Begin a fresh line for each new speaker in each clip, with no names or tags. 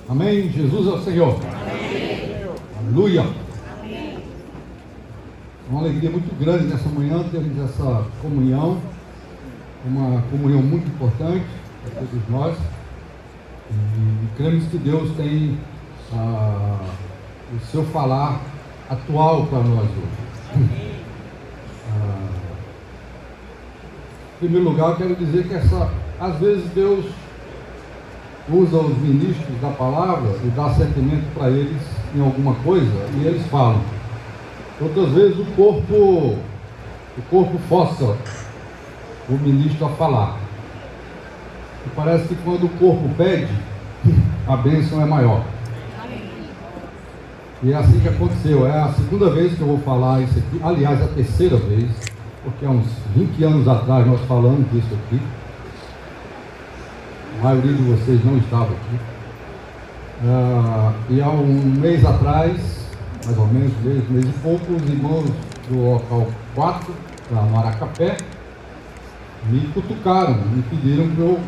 Amém? Jesus é o Senhor.
Amém.
Aleluia.
Amém.
Uma alegria muito grande nessa manhã termos essa comunhão, uma comunhão muito importante para todos nós. E cremos que Deus tem o seu falar atual para nós hoje. Em primeiro lugar, eu quero dizer que às vezes Deus usa os ministros da palavra e dá sentimento para eles em alguma coisa e eles falam. Outras vezes o corpo força o ministro a falar. E parece que quando o corpo pede, a bênção é maior. E é assim que aconteceu. É a segunda vez que eu vou falar isso aqui. Aliás, a terceira vez, porque há uns 20 anos atrás nós falamos disso aqui. A maioria de vocês não estava aqui. E há um mês atrás, mais ou menos, mês e pouco, os irmãos do local 4, lá no Aracapé, me cutucaram, me pediram para eu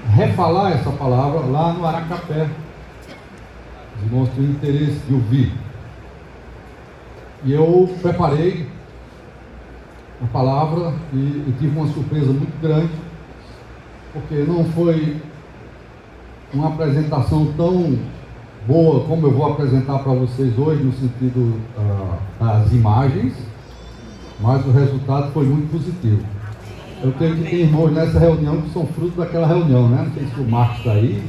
refalar essa palavra lá no Aracapé. Os irmãos têm interesse de ouvir. E eu preparei a palavra e tive uma surpresa muito grande, porque não foi uma apresentação tão boa como eu vou apresentar para vocês hoje, no sentido das imagens, mas o resultado foi muito positivo. Eu tenho que ter irmãos nessa reunião que são fruto daquela reunião, né? Não sei se o Marcos está aí.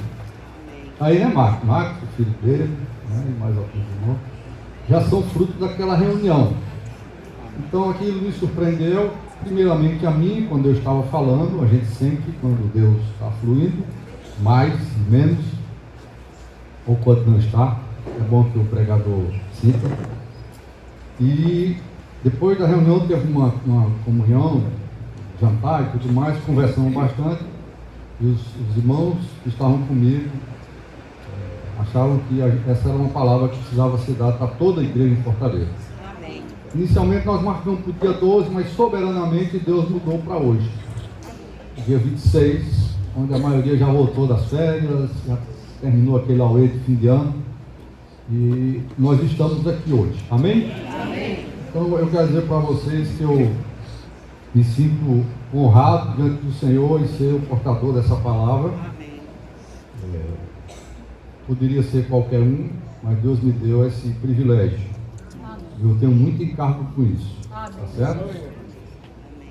Aí, né, Marcos? Marcos, o filho dele, né? E mais alguns irmãos, já são fruto daquela reunião. Então aquilo me surpreendeu, primeiramente a mim, quando eu estava falando. A gente sempre, quando Deus está fluindo, mais, menos, ou quando não está, é bom que o pregador sinta. E depois da reunião teve uma comunhão, jantar e tudo mais, conversamos bastante, e os irmãos que estavam comigo achavam que essa era uma palavra que precisava ser dada para toda a igreja em Fortaleza.
Amém.
Inicialmente nós marcamos para o dia 12, mas soberanamente Deus mudou para hoje, dia 26, onde a maioria já voltou das férias, já terminou aquele auê de fim de ano, e nós estamos aqui hoje. Amém?
Amém.
Então eu quero dizer para vocês que eu me sinto honrado diante do Senhor em ser o portador dessa palavra.
Amém.
Poderia ser qualquer um, mas Deus me deu esse privilégio. Eu tenho muito encargo com isso. Tá certo?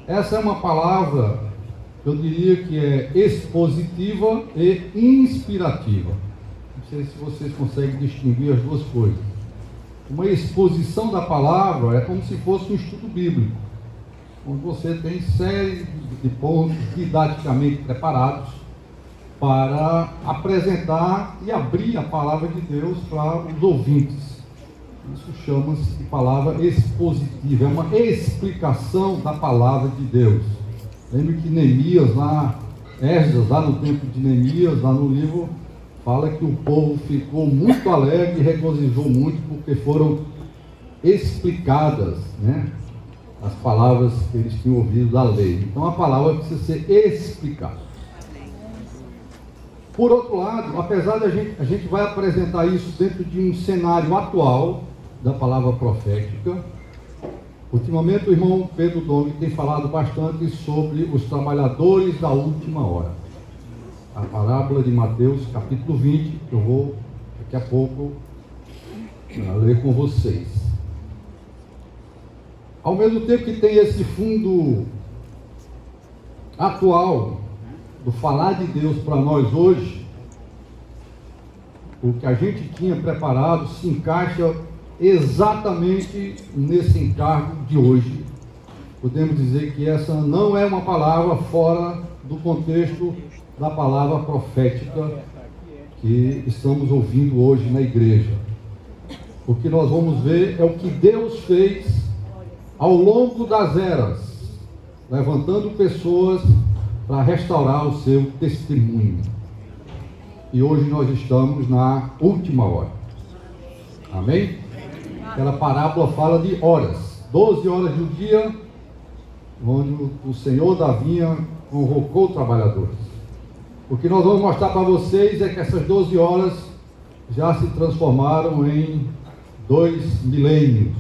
Essa é uma palavra, eu diria que é expositiva e inspirativa. Não sei se vocês conseguem distinguir as duas coisas. Uma exposição da palavra é como se fosse um estudo bíblico, onde você tem série de pontos didaticamente preparados para apresentar e abrir a palavra de Deus para os ouvintes. Isso chama-se de palavra expositiva, é uma explicação da palavra de Deus. Lembre que Neemias, Esdras, lá no tempo de Neemias, lá no livro, fala que o povo ficou muito alegre e regozijou muito porque foram explicadas, né, as palavras que eles tinham ouvido da lei. Então a palavra precisa ser explicada. Por outro lado, apesar de a gente vai apresentar isso dentro de um cenário atual da palavra profética, ultimamente o irmão Pedro Dong tem falado bastante sobre os trabalhadores da última hora. A parábola de Mateus, capítulo 20, que eu vou daqui a pouco ler com vocês. Ao mesmo tempo que tem esse fundo atual do falar de Deus para nós hoje, o que a gente tinha preparado se encaixa exatamente nesse encargo de hoje. Podemos dizer que essa não é uma palavra fora do contexto da palavra profética que estamos ouvindo hoje na igreja. O que nós vamos ver é o que Deus fez ao longo das eras, levantando pessoas para restaurar o seu testemunho. E hoje nós estamos na última hora. Amém? Aquela parábola fala de horas, 12 horas do dia, onde o Senhor da vinha convocou trabalhadores. O que nós vamos mostrar para vocês é que essas 12 horas já se transformaram em 2 milênios.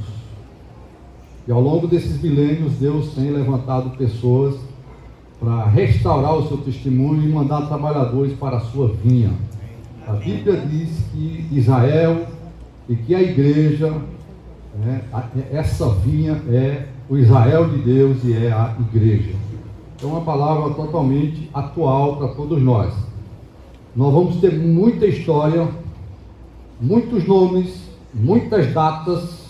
E ao longo desses milênios, Deus tem levantado pessoas para restaurar o seu testemunho e mandar trabalhadores para a sua vinha. A Bíblia diz que Israel e que a igreja, essa vinha é o Israel de Deus e é a igreja. É uma palavra totalmente atual para todos nós. Nós vamos ter muita história, muitos nomes, muitas datas,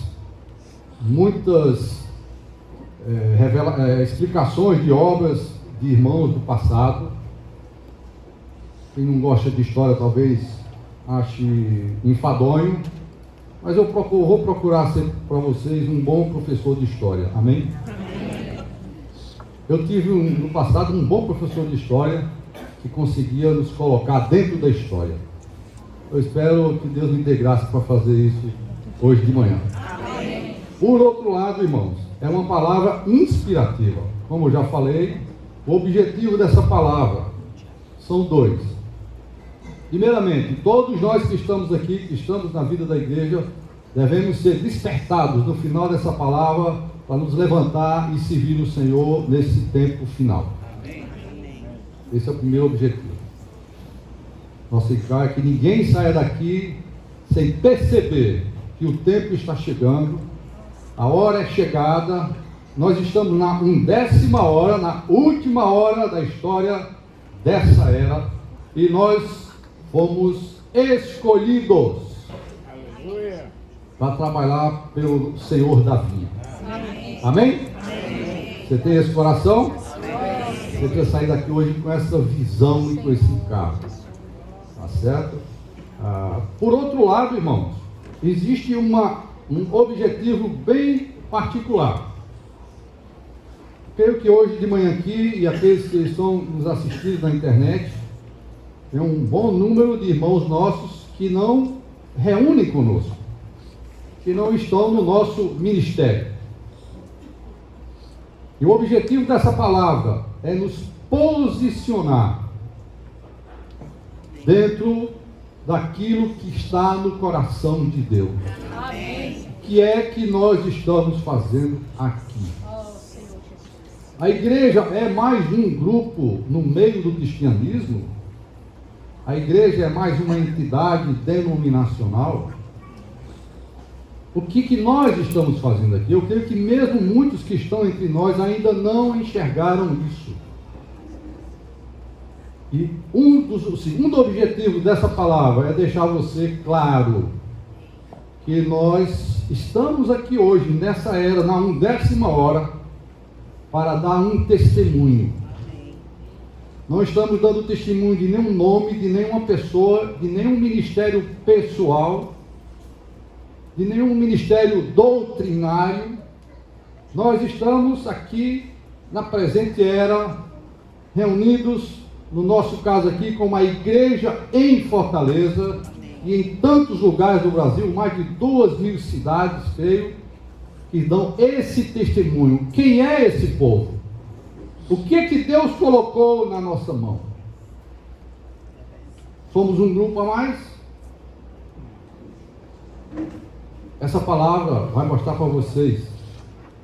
muitas explicações de obras de irmãos do passado. Quem não gosta de história talvez ache enfadonho, mas eu vou procurar ser para vocês um bom professor de história. Amém? Eu tive no passado um bom professor de história que conseguia nos colocar dentro da história. Eu espero que Deus me dê graça para fazer isso hoje de manhã.
Amém.
Por outro lado, irmãos, é uma palavra inspirativa. Como eu já falei, o objetivo dessa palavra são 2. Primeiramente, todos nós que estamos aqui, que estamos na vida da igreja, devemos ser despertados no final dessa palavra para nos levantar e servir o Senhor nesse tempo final.
Amém.
Esse é o primeiro objetivo. Nosso encargo é que ninguém saia daqui sem perceber que o tempo está chegando, a hora é chegada, nós estamos na 10ª hora, na última hora da história dessa era, e nós fomos escolhidos para trabalhar pelo Senhor da vinha. Amém? Você tem esse coração? Você quer sair daqui hoje com essa visão e com esse encargo. Tá certo? Por outro lado, irmãos, existe um objetivo bem particular. Creio que hoje de manhã aqui, e aqueles que estão nos assistindo na internet, tem um bom número de irmãos nossos que não reúnem conosco, que não estão no nosso ministério. E o objetivo dessa palavra é nos posicionar dentro daquilo que está no coração de Deus.
Amém.
O que é que nós estamos fazendo aqui? A igreja é mais um grupo no meio do cristianismo? A igreja é mais uma entidade denominacional? O que nós estamos fazendo aqui? Eu creio que mesmo muitos que estão entre nós ainda não enxergaram isso. E o segundo objetivo dessa palavra é deixar você claro que nós estamos aqui hoje, nessa era, na 10ª hora, para dar um testemunho. Não estamos dando testemunho de nenhum nome, de nenhuma pessoa, de nenhum ministério pessoal, de nenhum ministério doutrinário. Nós estamos aqui na presente era, reunidos, no nosso caso aqui, como a igreja em Fortaleza e em tantos lugares do Brasil, mais de 2.000 cidades, creio, que dão esse testemunho. Quem é esse povo? O que Deus colocou na nossa mão? Somos um grupo a mais? Essa palavra vai mostrar para vocês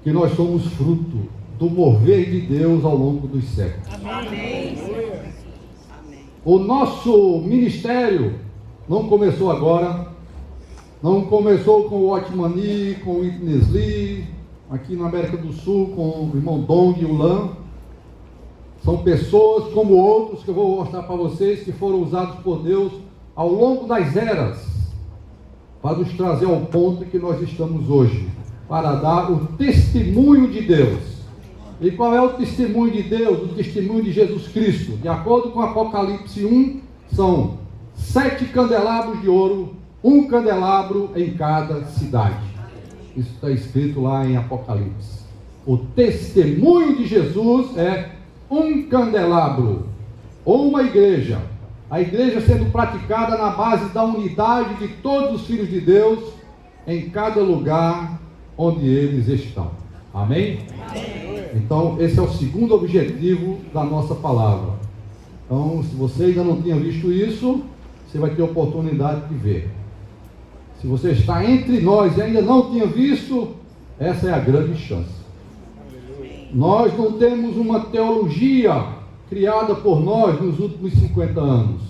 que nós somos fruto do mover de Deus ao longo dos séculos.
Amém.
O nosso ministério não começou agora, não começou com o Otmani, com o Witness Lee, aqui na América do Sul, com o irmão Dong e o Lan. São pessoas como outros que eu vou mostrar para vocês, que foram usados por Deus ao longo das eras, para nos trazer ao ponto em que nós estamos hoje, para dar o testemunho de Deus. E qual é o testemunho de Deus? O testemunho de Jesus Cristo. De acordo com Apocalipse 1, são 7 candelabros de ouro, um candelabro em cada cidade. Isso está escrito lá em Apocalipse. O testemunho de Jesus é um candelabro, ou uma igreja. A igreja sendo praticada na base da unidade de todos os filhos de Deus, em cada lugar onde eles estão. Amém? Amém. Então, esse é o segundo objetivo da nossa palavra. Então, se você ainda não tinha visto isso, você vai ter oportunidade de ver. Se você está entre nós e ainda não tinha visto, essa é a grande chance. Nós não temos uma teologia criada por nós nos últimos 50 anos.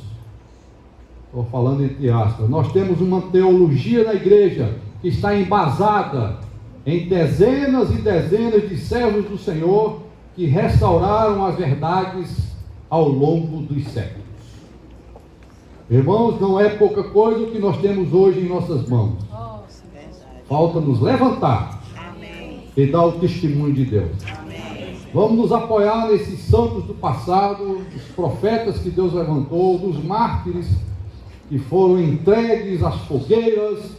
Estou falando entre aspas. Nós temos uma teologia na igreja que está embasada em dezenas e dezenas de servos do Senhor que restauraram as verdades ao longo dos séculos. Irmãos, não é pouca coisa o que nós temos hoje em nossas mãos. Falta nos levantar e dar o testemunho de Deus. Vamos nos apoiar nesses santos do passado, os profetas que Deus levantou, dos mártires que foram entregues às fogueiras,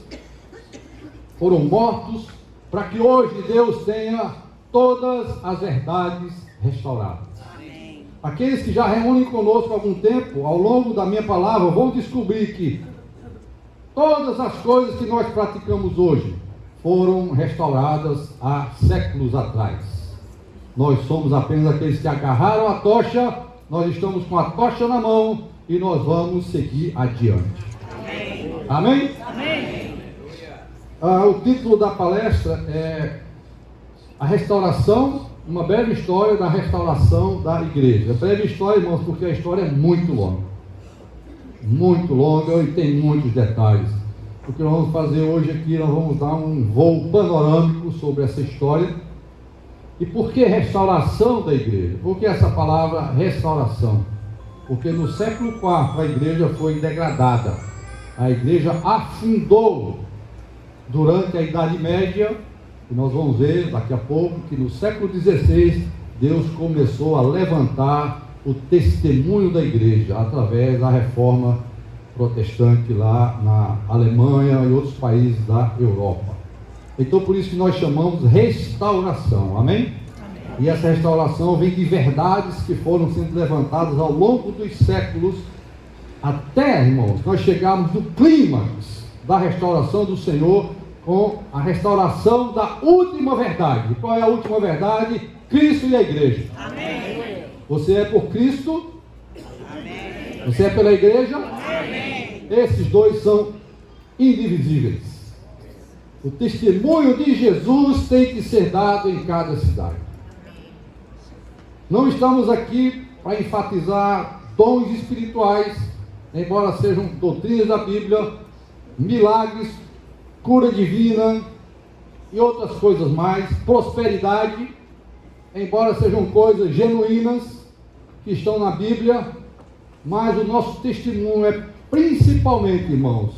foram mortos, para que hoje Deus tenha todas as verdades restauradas. Aqueles que já reúnem conosco há algum tempo, ao longo da minha palavra, vão descobrir que todas as coisas que nós praticamos hoje foram restauradas há séculos atrás. Nós somos apenas aqueles que agarraram a tocha, nós estamos com a tocha na mão e nós vamos seguir adiante. Amém? Amém? O título da palestra é A Restauração, uma breve história da restauração da igreja. Breve história, irmãos, porque a história é muito longa e tem muitos detalhes. O que nós vamos fazer hoje aqui, nós vamos dar um voo panorâmico sobre essa história. E por que restauração da igreja? Por que essa palavra restauração? Porque no século IV a igreja foi degradada. A igreja afundou durante a Idade Média. E nós vamos ver daqui a pouco que no século XVI Deus começou a levantar o testemunho da igreja através da reforma protestante lá na Alemanha e outros países da Europa. Então por isso que nós chamamos restauração, amém? E essa restauração vem de verdades que foram sendo levantadas ao longo dos séculos, até, irmãos, nós chegarmos no clímax da restauração do Senhor, com a restauração da última verdade. Qual é a última verdade? Cristo e a igreja. Amém. Você é por Cristo? Amém. Você é pela igreja? Amém. Esses dois são indivisíveis. O testemunho de Jesus tem que ser dado em cada cidade. Não estamos aqui para enfatizar dons espirituais, embora sejam doutrinas da Bíblia, milagres, cura divina e outras coisas mais, prosperidade, embora sejam coisas genuínas que estão na Bíblia, mas o nosso testemunho é principalmente, irmãos,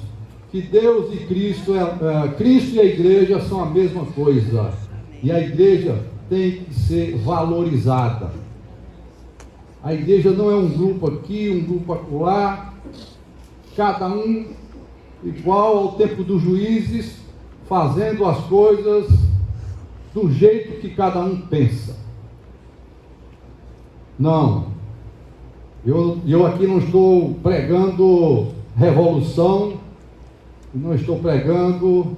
que Deus e Cristo e a igreja são a mesma coisa, e a igreja tem que ser valorizada. A igreja não é um grupo aqui, um grupo acolá, cada um igual ao tempo dos juízes, fazendo as coisas do jeito que cada um pensa. Não, eu aqui não estou pregando revolução, não estou pregando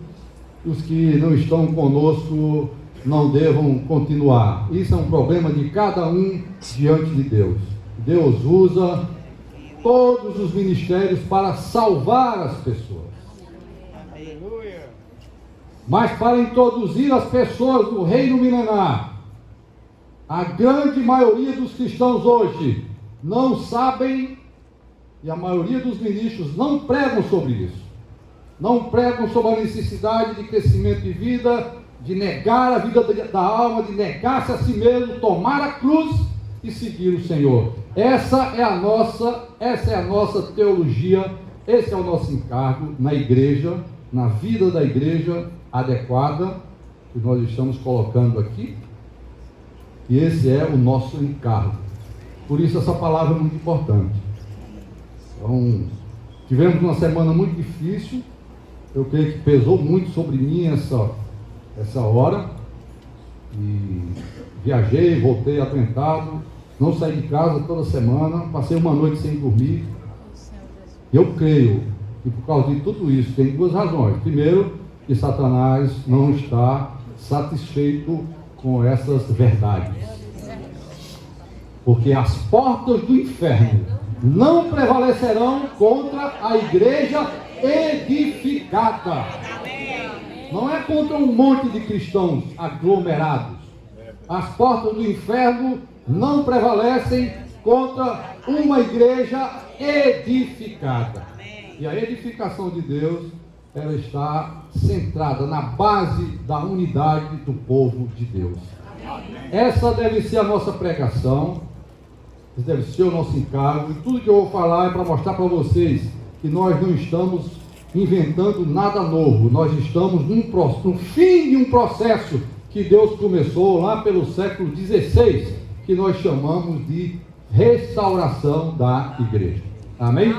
que os que não estão conosco não devam continuar. Isso é um problema de cada um diante de Deus. Deus usa todos os ministérios para salvar as pessoas. Aleluia. Mas para introduzir as pessoas no reino milenar, a grande maioria dos cristãos hoje não sabem, e a maioria dos ministros não pregam sobre isso. Não pregam sobre a necessidade de crescimento de vida, de negar a vida da alma, de negar-se a si mesmo, tomar a cruz e seguir o Senhor. Essa é a nossa teologia, esse é o nosso encargo na igreja, na vida da igreja adequada, que nós estamos colocando aqui, e esse é o nosso encargo. Por isso essa palavra é muito importante. Então, tivemos uma semana muito difícil, eu creio que pesou muito sobre mim essa hora, e viajei, voltei adoentado, não saí de casa toda semana, passei uma noite sem dormir. Eu creio que por causa de tudo isso tem duas razões. Primeiro, que Satanás não está satisfeito com essas verdades, porque as portas do inferno não prevalecerão contra a igreja edificada. Não é contra um monte de cristãos aglomerados. As portas do inferno não prevalecem contra uma igreja edificada. E a edificação de Deus, ela está centrada na base da unidade do povo de Deus. Essa deve ser a nossa pregação, esse deve ser o nosso encargo, e tudo que eu vou falar é para mostrar para vocês que nós não estamos inventando nada novo, nós estamos no fim de um processo que Deus começou lá pelo século XVI, que nós chamamos de restauração da igreja. Amém?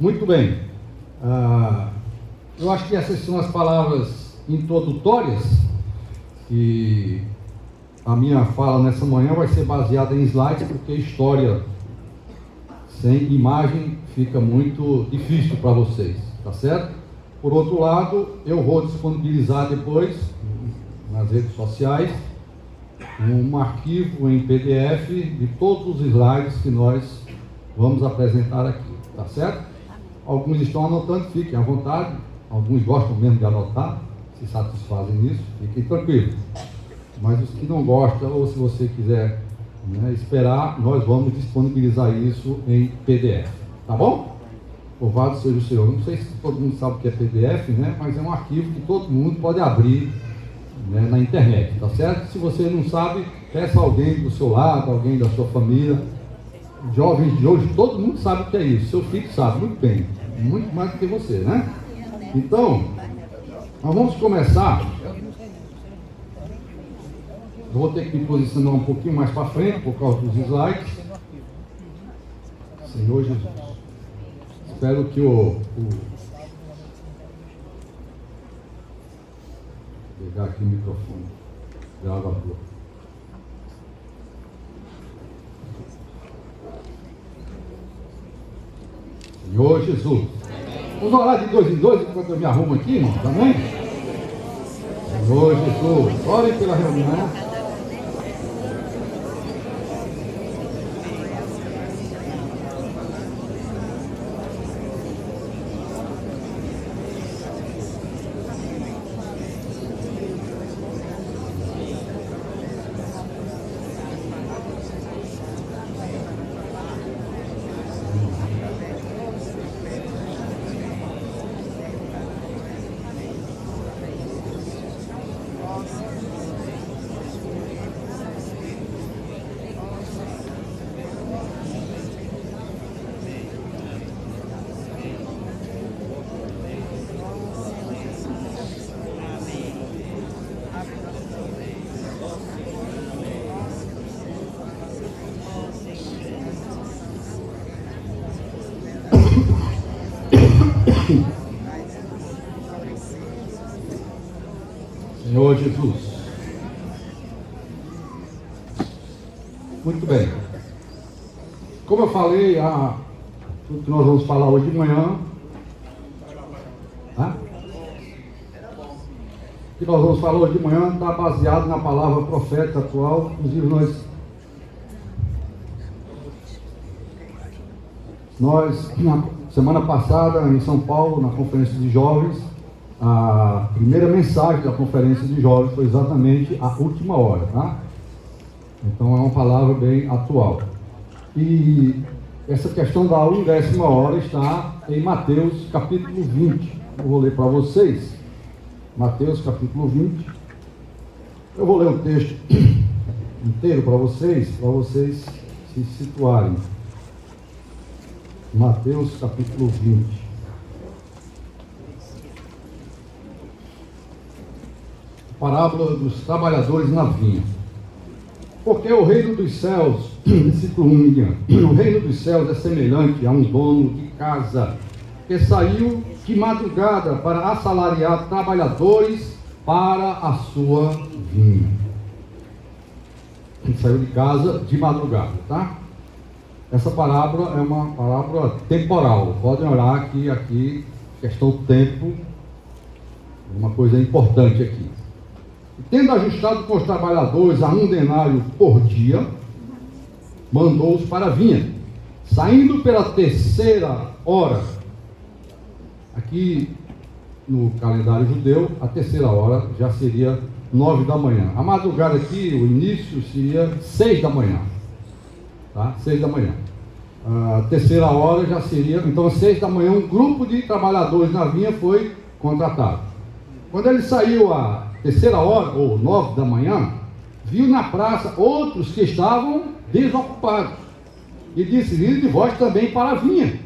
Muito bem. Eu acho que essas são as palavras introdutórias, e a minha fala nessa manhã vai ser baseada em slides, porque história sem imagem fica muito difícil para vocês, tá certo? Por outro lado, eu vou disponibilizar depois nas redes sociais um arquivo em PDF de todos os slides que nós vamos apresentar aqui, tá certo? Alguns estão anotando, fiquem à vontade, alguns gostam mesmo de anotar, se satisfazem nisso, fiquem tranquilos. Mas os que não gostam, ou se você quiser esperar, nós vamos disponibilizar isso em PDF, tá bom? Louvado seja o Senhor. Não sei se todo mundo sabe o que é PDF, mas é um arquivo que todo mundo pode abrir na internet, tá certo? Se você não sabe, peça alguém do seu lado, alguém da sua família. Jovens de hoje, todo mundo sabe o que é isso. Seu filho sabe muito bem, muito mais do que você, né? Então, nós vamos começar. Eu vou ter que me posicionar um pouquinho mais para frente por causa dos slides. Senhor Jesus, espero que vou pegar aqui o microfone, gravador. Senhor Jesus, vamos orar de 2 em 2 enquanto eu me arrumo aqui, irmão, também? Senhor Jesus, orem pela reunião. Senhor Jesus. Muito bem. Como eu falei, tudo que nós vamos falar hoje de manhã, o que nós vamos falar hoje de manhã está baseado na palavra profética atual. Inclusive nós na semana passada em São Paulo, na conferência de jovens, a primeira mensagem da conferência de jovens foi exatamente a última hora, tá? Então é uma palavra bem atual. E essa questão da 1/10 hora está em Mateus capítulo 20. Eu vou ler para vocês. Mateus capítulo 20. Eu vou ler o texto inteiro para vocês se situarem. Mateus capítulo 20. Parábola dos trabalhadores na vinha. Porque o reino dos céus, versículo 1 em diante, o reino dos céus é semelhante a um dono de casa que saiu de madrugada para assalariar trabalhadores para a sua vinha. Ele saiu de casa de madrugada, tá? Essa parábola é uma parábola temporal. Podem olhar que aqui, questão do tempo, uma coisa importante aqui. Tendo ajustado com os trabalhadores a 1 denário por dia, mandou-os para a vinha. Saindo pela 3ª hora, aqui no calendário judeu, a terceira hora já seria 9 da manhã. A madrugada aqui, o início seria 6 da manhã. Tá? 6 da manhã. A terceira hora já seria, então às 6 da manhã, um grupo de trabalhadores na vinha foi contratado. Quando ele saiu à terceira hora, ou 9 da manhã, viu na praça outros que estavam desocupados. E disse: vinde de vós também para a vinha,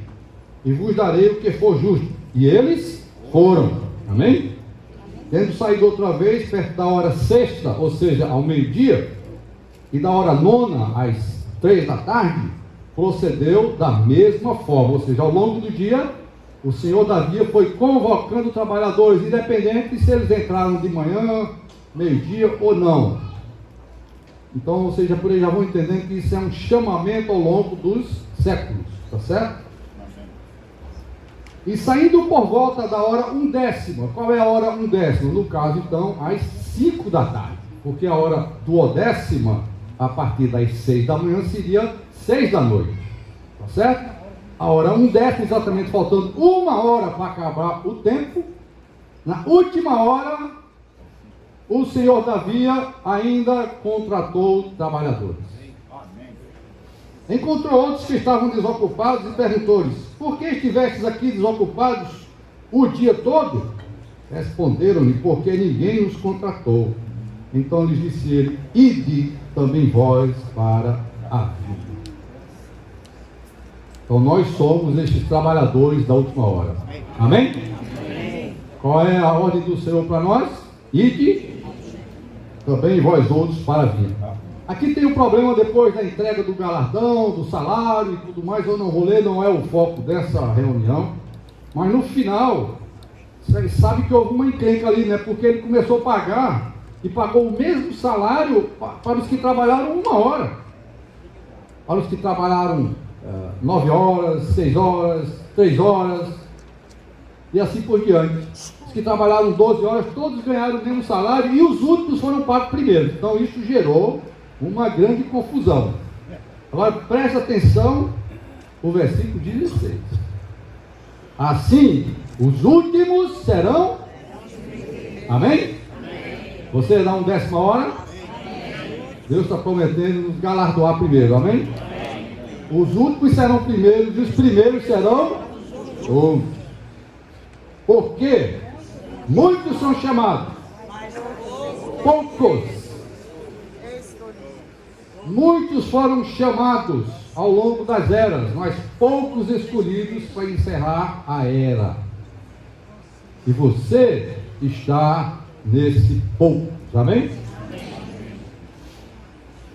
e vos darei o que for justo. E eles foram. Amém? Tendo saído outra vez, perto da hora sexta, ou seja, ao meio-dia, e da hora nona, às 3 da tarde, procedeu da mesma forma. Ou seja, ao longo do dia, o Senhor da via foi convocando trabalhadores, independente se eles entraram de manhã, meio-dia ou não. Então, vocês já por aí já vão entendendo que isso é um chamamento ao longo dos séculos, tá certo? E saindo por volta da hora 1/10. Qual é a hora 1/10? No caso, então, às 5 da tarde. Porque a hora 2/10, a partir das 6 da manhã, seria 6 da noite. Tá certo? A hora 1/10, exatamente faltando 1 hora para acabar o tempo. Na última hora, o Senhor da via ainda contratou trabalhadores. Encontrou outros que estavam desocupados e perguntou-lhes: por que estivestes aqui desocupados o dia todo? Responderam-lhe: porque ninguém nos contratou. Então lhes disse ele: ide também vós para a vinha. Então nós somos estes trabalhadores da última hora. Amém? Amém. Qual é a ordem do Senhor para nós? Ide também vós outros para a vinha. Aqui tem um problema depois da entrega do galardão, do salário e tudo mais. Eu não vou ler, não é o foco dessa reunião. Mas no final, você sabe que houve uma encrenca ali, né? Porque ele começou a pagar e pagou o mesmo salário para os que trabalharam 1 hora. Para os que trabalharam 9 horas, 6 horas, 3 horas e assim por diante. Os que trabalharam 12 horas, todos ganharam o mesmo salário e os últimos foram pagos primeiro. Então isso gerou uma grande confusão. Agora presta atenção, o versículo 16. Assim, os últimos serão. Amém? Você dá 1/10 hora? Deus está prometendo nos galardoar primeiro. Amém? Os últimos serão primeiros e os primeiros serão outros. Porque muitos são chamados, poucos. Muitos foram chamados ao longo das eras, mas poucos escolhidos para encerrar a era. E você está nesse poucos. Amém?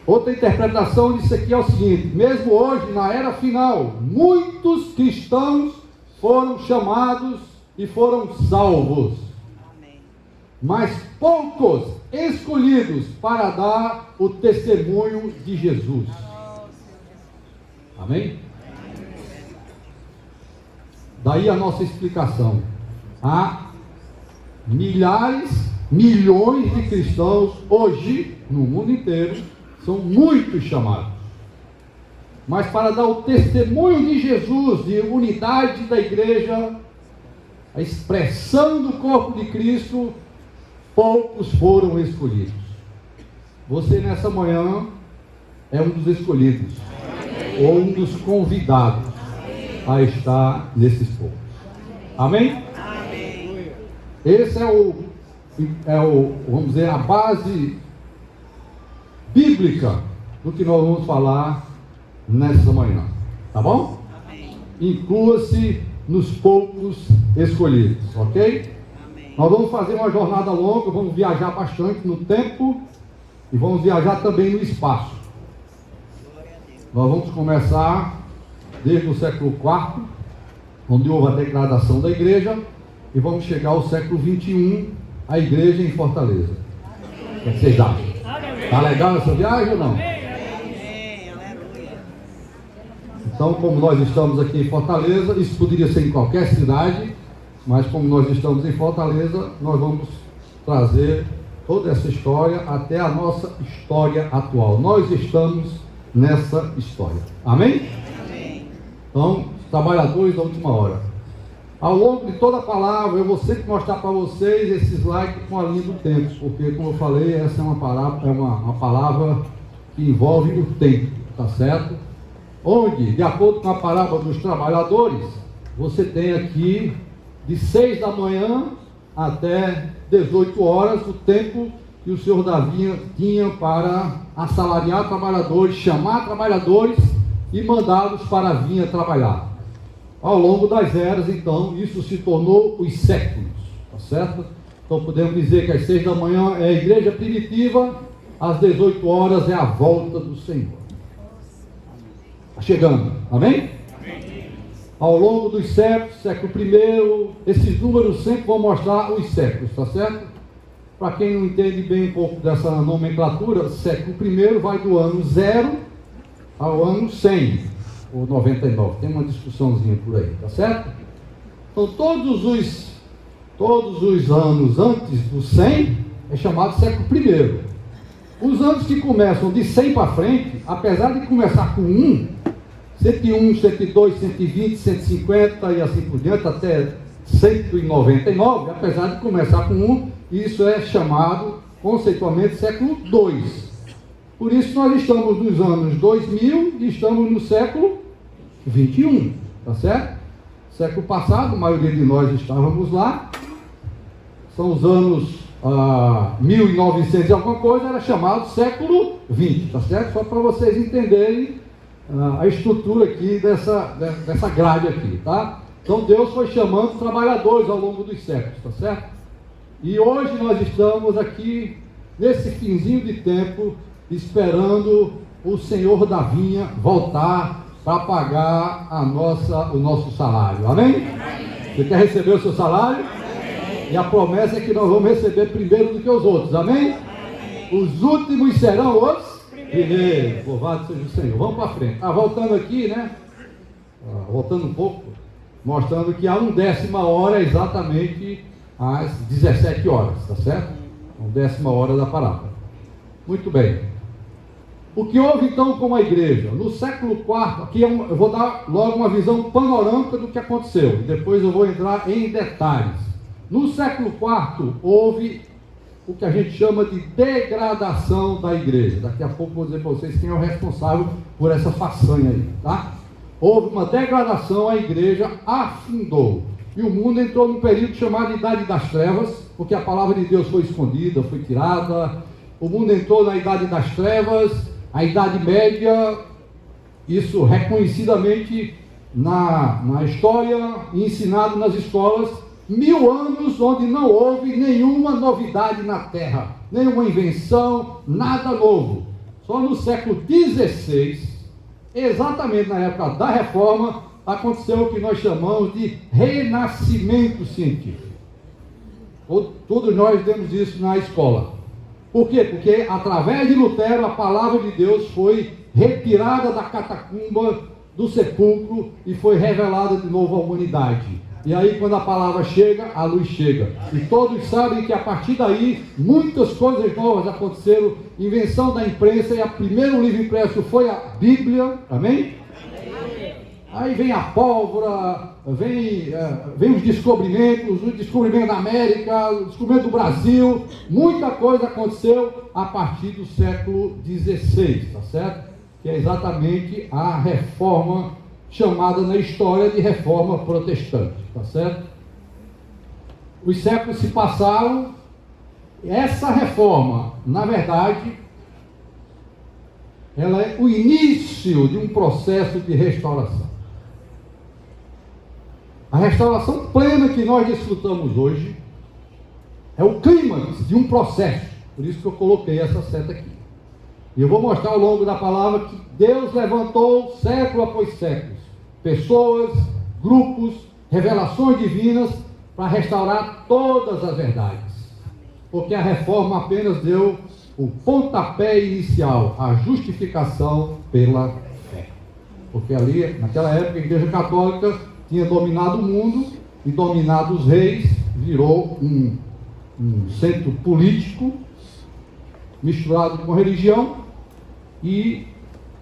Outra interpretação disso aqui é o seguinte: mesmo hoje, na era final, muitos cristãos foram chamados e foram salvos. Mas poucos escolhidos para dar o testemunho de Jesus. Amém? Daí a nossa explicação. Há milhares, milhões de cristãos hoje no mundo inteiro, são muitos chamados. Mas para dar o testemunho de Jesus, de unidade da igreja, a expressão do corpo de Cristo, poucos foram escolhidos. Você nessa manhã é um dos escolhidos, ou um dos convidados a estar nesses poucos. Amém? Esse é o, vamos dizer, a base bíblica do que nós vamos falar nessa manhã. Tá bom? Inclua-se nos poucos escolhidos, ok? Nós vamos fazer uma jornada longa, vamos viajar bastante no tempo e vamos viajar também no espaço. Nós vamos começar desde o século IV, onde houve a declaração da igreja, e vamos chegar ao século XXI, a igreja em Fortaleza. O que vocês acham? Está legal essa viagem ou não? Então, como nós estamos aqui em Fortaleza, isso poderia ser em qualquer cidade, mas como nós estamos em Fortaleza, nós vamos trazer toda essa história até a nossa história atual. Nós estamos nessa história. Amém? Amém. Então, trabalhadores da última hora. Ao longo de toda a palavra, eu vou sempre mostrar para vocês esse slide com a linha do tempo, porque, como eu falei, essa é uma palavra que envolve o tempo, tá certo? Onde, de acordo com a parábola dos trabalhadores, você tem aqui de 6 da manhã até 18 horas o tempo que o senhor Davi tinha para assalariar trabalhadores, chamar trabalhadores e mandá-los para a vinha trabalhar. Ao longo das eras, então, isso se tornou os séculos, tá certo? Então podemos dizer que às 6 da manhã é a igreja primitiva, às 18 horas é a volta do Senhor. Está chegando, amém? Amém. Ao longo dos séculos, século I, esses números sempre vão mostrar os séculos, tá certo? Para quem não entende bem um pouco dessa nomenclatura, século I vai do ano 0 ao ano 100. Ou 99, tem uma discussãozinha por aí, tá certo? Então todos os anos antes do 100 é chamado século I. Os anos que começam de 100 para frente, apesar de começar com 1, 101, 102, 120, 150 e assim por diante, até 199, apesar de começar com 1, isso é chamado conceitualmente século II. Por isso nós estamos nos anos 2000 e estamos no século 21, tá certo? Século passado, a maioria de nós estávamos lá, são os anos 1900 e alguma coisa, era chamado século 20, tá certo? Só para vocês entenderem a estrutura aqui dessa grade aqui, tá? Então Deus foi chamando trabalhadores ao longo dos séculos, tá certo? E hoje nós estamos aqui, nesse finzinho de tempo, esperando o Senhor da vinha voltar para pagar o nosso salário. Amém? Amém? Você quer receber o seu salário? Amém. E a promessa é que nós vamos receber primeiro do que os outros. Amém? Amém. Os últimos serão os primeiros. Louvado seja o Senhor. Vamos para frente. Voltando aqui, né? Voltando um pouco, mostrando que a 1/10 hora é exatamente às 17 horas, tá certo? 1/10 hora da parábola. Muito bem. O que houve então com a igreja? No século IV, aqui eu vou dar logo uma visão panorâmica do que aconteceu, e depois eu vou entrar em detalhes. No século IV, houve o que a gente chama de degradação da igreja. Daqui a pouco eu vou dizer para vocês quem é o responsável por essa façanha aí, tá? Houve uma degradação, a igreja afundou. E o mundo entrou num período chamado Idade das Trevas, porque a palavra de Deus foi escondida, foi tirada. O mundo entrou na Idade das Trevas, a Idade Média, isso reconhecidamente na história e ensinado nas escolas, 1000 anos onde não houve nenhuma novidade na Terra, nenhuma invenção, nada novo. Só no século XVI, exatamente na época da Reforma, aconteceu o que nós chamamos de renascimento científico. Todos nós temos isso na escola. Por quê? Porque através de Lutero a palavra de Deus foi retirada da catacumba, do sepulcro, e foi revelada de novo à humanidade. E aí quando a palavra chega, a luz chega. E todos sabem que a partir daí muitas coisas novas aconteceram. Invenção da imprensa, e o primeiro livro impresso foi a Bíblia. Amém? Aí vem a pólvora, vem os descobrimentos, o descobrimento da América, o descobrimento do Brasil. Muita coisa aconteceu a partir do século XVI, tá certo? Que é exatamente a reforma chamada na história de reforma protestante, tá certo? Os séculos se passaram, essa reforma, na verdade, ela é o início de um processo de restauração. A restauração plena que nós desfrutamos hoje é o clímax de um processo. Por isso que eu coloquei essa seta aqui. E eu vou mostrar ao longo da palavra que Deus levantou século após séculos pessoas, grupos, revelações divinas para restaurar todas as verdades. Porque a reforma apenas deu o pontapé inicial, a justificação pela fé. Porque ali, naquela época, a Igreja Católica tinha dominado o mundo e dominado os reis, virou um centro político misturado com religião e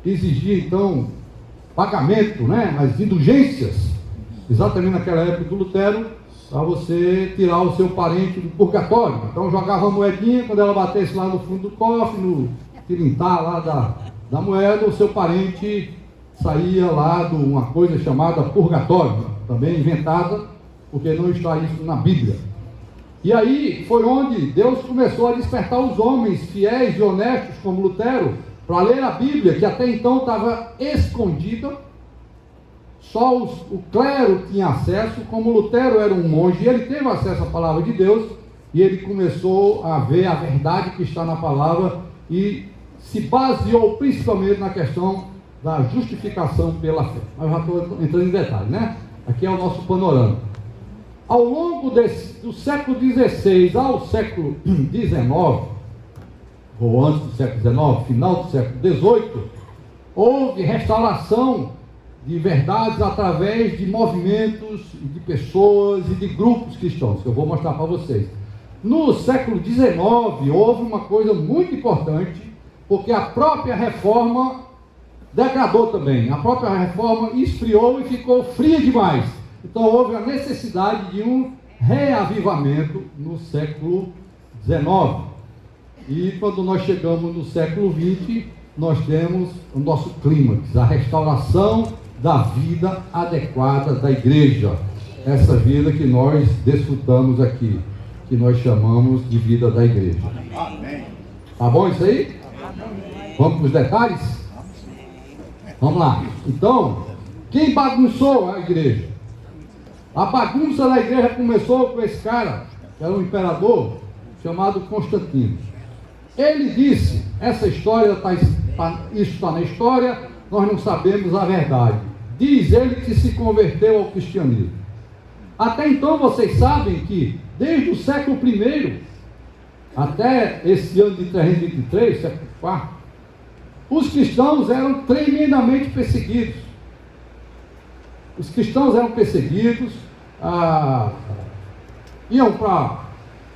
exigia então pagamento, né, as indulgências exatamente naquela época do Lutero, para você tirar o seu parente do purgatório. Então jogava a moedinha, quando ela batesse lá no fundo do cofre, no tilintar lá da moeda, o seu parente saía lá de uma coisa chamada purgatório, também inventada, porque não está isso na Bíblia. E aí foi onde Deus começou a despertar os homens fiéis e honestos como Lutero, para ler a Bíblia, que até então estava escondida. Só o clero tinha acesso. Como Lutero era um monge, ele teve acesso à palavra de Deus, e ele começou a ver a verdade que está na palavra, e se baseou principalmente na questão da justificação pela fé. Mas já estou entrando em detalhes, né? Aqui é o nosso panorama. Ao longo do século XVI ao século XIX, ou antes do século XIX, final do século XVIII, houve restauração de verdades através de movimentos, de pessoas e de grupos cristãos, que eu vou mostrar para vocês. No século XIX, houve uma coisa muito importante, porque a própria reforma degradou também. A própria reforma esfriou e ficou fria demais. Então houve a necessidade de um reavivamento no século XIX. E quando nós chegamos no século XX, nós temos o nosso clímax, a restauração da vida adequada da igreja. Essa vida que nós desfrutamos aqui, que nós chamamos de vida da igreja. Amém. Tá bom isso aí? Vamos para os detalhes? Vamos lá. Então, quem bagunçou a igreja? A bagunça da igreja começou com esse cara, que era um imperador, chamado Constantino. Ele disse, essa história isso está na história, nós não sabemos a verdade. Diz ele que se converteu ao cristianismo. Até então vocês sabem que, desde o século I até esse ano de 323, século IV, os cristãos eram tremendamente perseguidos. Os cristãos eram perseguidos, iam para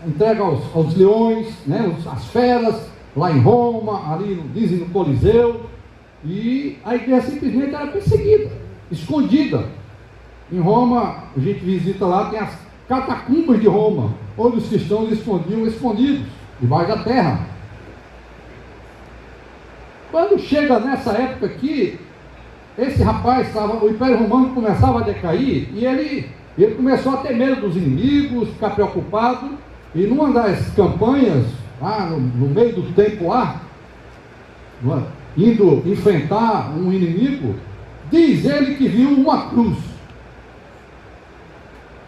entrega aos leões, né, as feras, lá em Roma, ali dizem no Coliseu, e a igreja simplesmente era perseguida, escondida. Em Roma, a gente visita lá, tem as catacumbas de Roma, onde os cristãos escondiam escondidos, debaixo da terra. Quando chega nessa época aqui, esse rapaz o Império Romano começava a decair, e ele começou a ter medo dos inimigos, ficar preocupado, e numa das campanhas, lá no meio do tempo lá, indo enfrentar um inimigo, diz ele que viu uma cruz.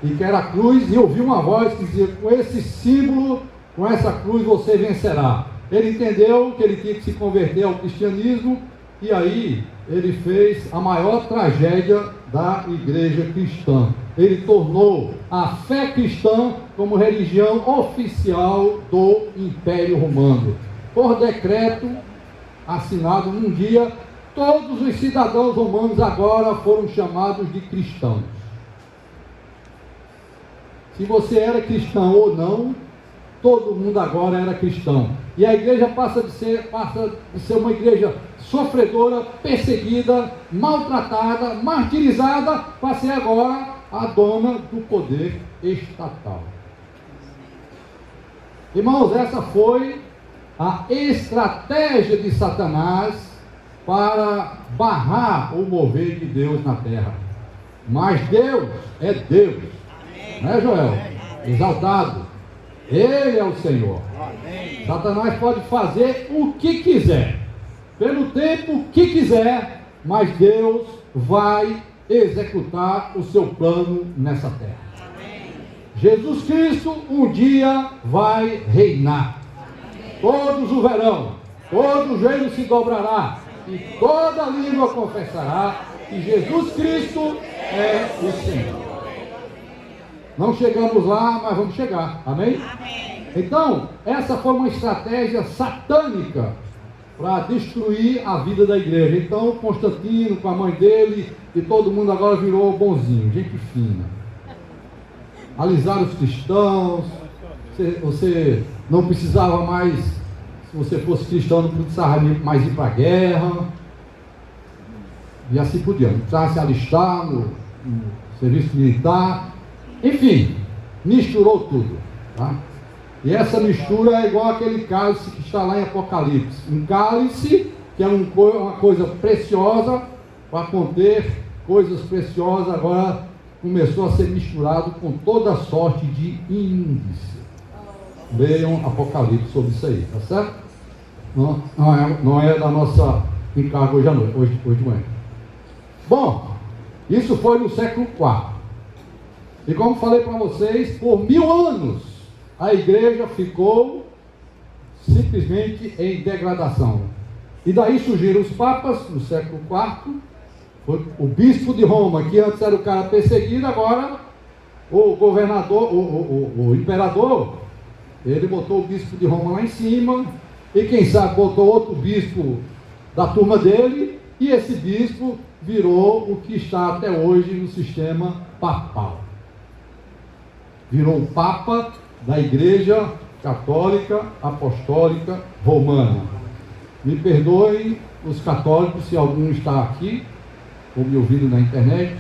E que era a cruz, e ouviu uma voz que dizia, com esse símbolo, com essa cruz você vencerá. Ele entendeu que ele tinha que se converter ao cristianismo, e aí ele fez a maior tragédia da igreja cristã. Ele tornou a fé cristã como religião oficial do Império Romano. Por decreto assinado num dia, todos os cidadãos romanos agora foram chamados de cristãos. Se você era cristão ou não, todo mundo agora era cristão. E a igreja passa de ser uma igreja sofredora, perseguida, maltratada, martirizada, para ser agora a dona do poder estatal. Irmãos, essa foi a estratégia de Satanás para barrar o mover de Deus na terra. Mas Deus é Deus. Não é, Joel? Exaltado. Ele é o Senhor. Amém. Satanás pode fazer o que quiser, pelo tempo que quiser, mas Deus vai executar o seu plano nessa terra. Amém. Jesus Cristo um dia vai reinar. Amém. Todos o verão, todo joelho se dobrará e toda língua confessará que Jesus Cristo é o Senhor. Não chegamos lá, mas vamos chegar. Amém? Amém. Então, essa foi uma estratégia satânica para destruir a vida da igreja. Então, Constantino, com a mãe dele, e todo mundo agora virou bonzinho, gente fina. Alisaram os cristãos. Você não precisava mais, se você fosse cristão, não precisava mais ir para a guerra. E assim por diante. Não precisava se alistar no serviço militar, enfim, misturou tudo, tá? E essa mistura é igual aquele cálice que está lá em Apocalipse. Um cálice que é uma coisa preciosa para conter coisas preciosas, agora começou a ser misturado com toda sorte de imundícia. Leiam Apocalipse sobre isso aí, tá certo? Não é da nossa encargo hoje à noite, hoje de manhã. Bom, isso foi no século IV. E como falei para vocês, por 1000 anos a igreja ficou simplesmente em degradação. E daí surgiram os papas no século IV. Foi o bispo de Roma, que antes era o cara perseguido, agora o governador, o imperador, ele botou o bispo de Roma lá em cima, e quem sabe botou outro bispo da turma dele, e esse bispo virou o que está até hoje no sistema papal. Virou o Papa da Igreja Católica Apostólica Romana. Me perdoem os católicos se algum está aqui, ou me ouvindo na internet.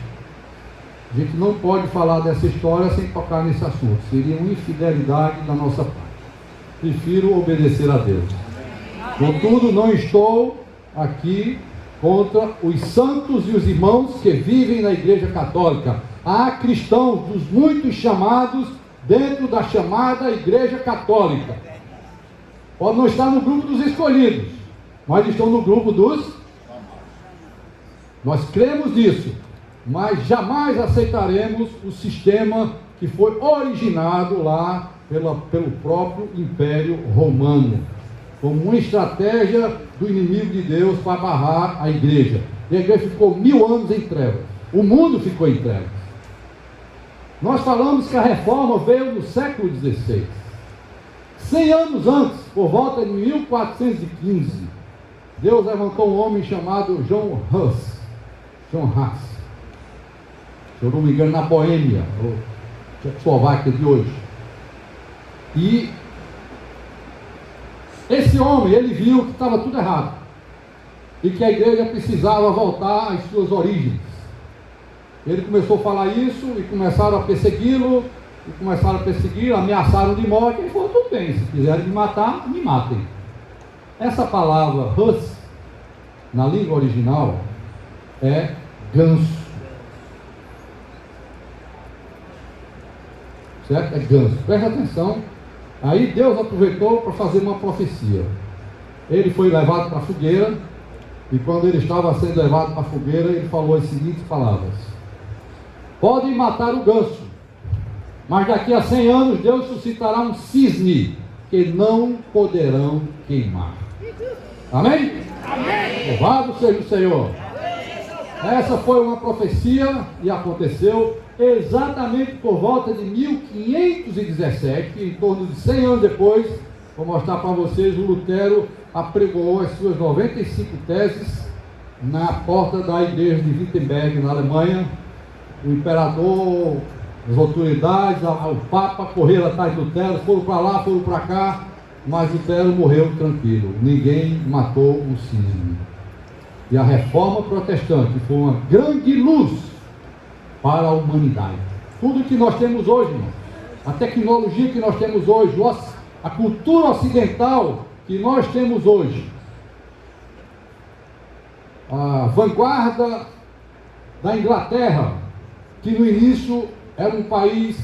A gente não pode falar dessa história sem tocar nesse assunto. Seria uma infidelidade da nossa parte. Prefiro obedecer a Deus. Contudo, não estou aqui contra os santos e os irmãos que vivem na Igreja Católica. Há cristãos dos muitos chamados dentro da chamada Igreja Católica. Pode não estar no grupo dos escolhidos, mas estão no grupo dos... Nós cremos nisso, mas jamais aceitaremos o sistema que foi originado lá pelo próprio Império Romano, como uma estratégia do inimigo de Deus para barrar a igreja. E a igreja ficou 1000 anos em trevas. O mundo ficou em trevas. Nós falamos que a reforma veio no século XVI. 100 anos antes, por volta de 1415, Deus levantou um homem chamado John Huss. Se eu não me engano, na Boêmia, ou Tchecoslováquia de hoje. E esse homem, ele viu que estava tudo errado, e que a igreja precisava voltar às suas origens. Ele começou a falar isso, e começaram a persegui-lo, ameaçaram de morte. Ele falou: tudo bem, se quiserem me matar, me matem. Essa palavra Huss, na língua original, é ganso. Certo? É ganso. Presta atenção. Aí Deus aproveitou para fazer uma profecia. Ele foi levado para a fogueira, e quando ele estava sendo levado para a fogueira, ele falou as seguintes palavras: podem matar o ganso, mas daqui a 100 anos Deus suscitará um cisne que não poderão queimar. Amém? Amém. Louvado seja o Senhor. Essa foi uma profecia e aconteceu exatamente por volta de 1517, em torno de 100 anos depois. Vou mostrar para vocês, o Lutero apregoou as suas 95 teses na porta da igreja de Wittenberg, na Alemanha. O imperador, as autoridades, o Papa correram atrás de Lutero, foram para lá, foram para cá, mas Lutero morreu tranquilo, ninguém matou o cisne. E a reforma protestante foi uma grande luz para a humanidade. Tudo que nós temos hoje, irmão, a tecnologia que nós temos hoje, a cultura ocidental que nós temos hoje, a vanguarda da Inglaterra, que no início era um país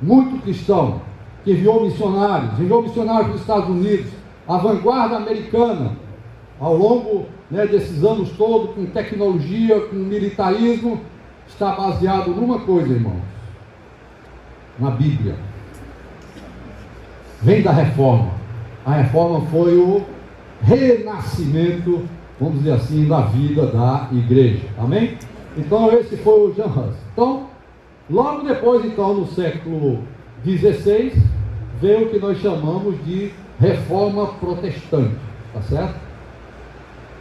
muito cristão, que enviou missionários para os Estados Unidos, a vanguarda americana, ao longo desses anos todos, com tecnologia, com militarismo, está baseado numa coisa, irmãos: na Bíblia. Vem da reforma. A reforma foi o renascimento, vamos dizer assim, da vida da igreja. Amém? Então esse foi o John Huss. Então, logo depois, então, no século XVI, veio o que nós chamamos de reforma protestante. Tá certo?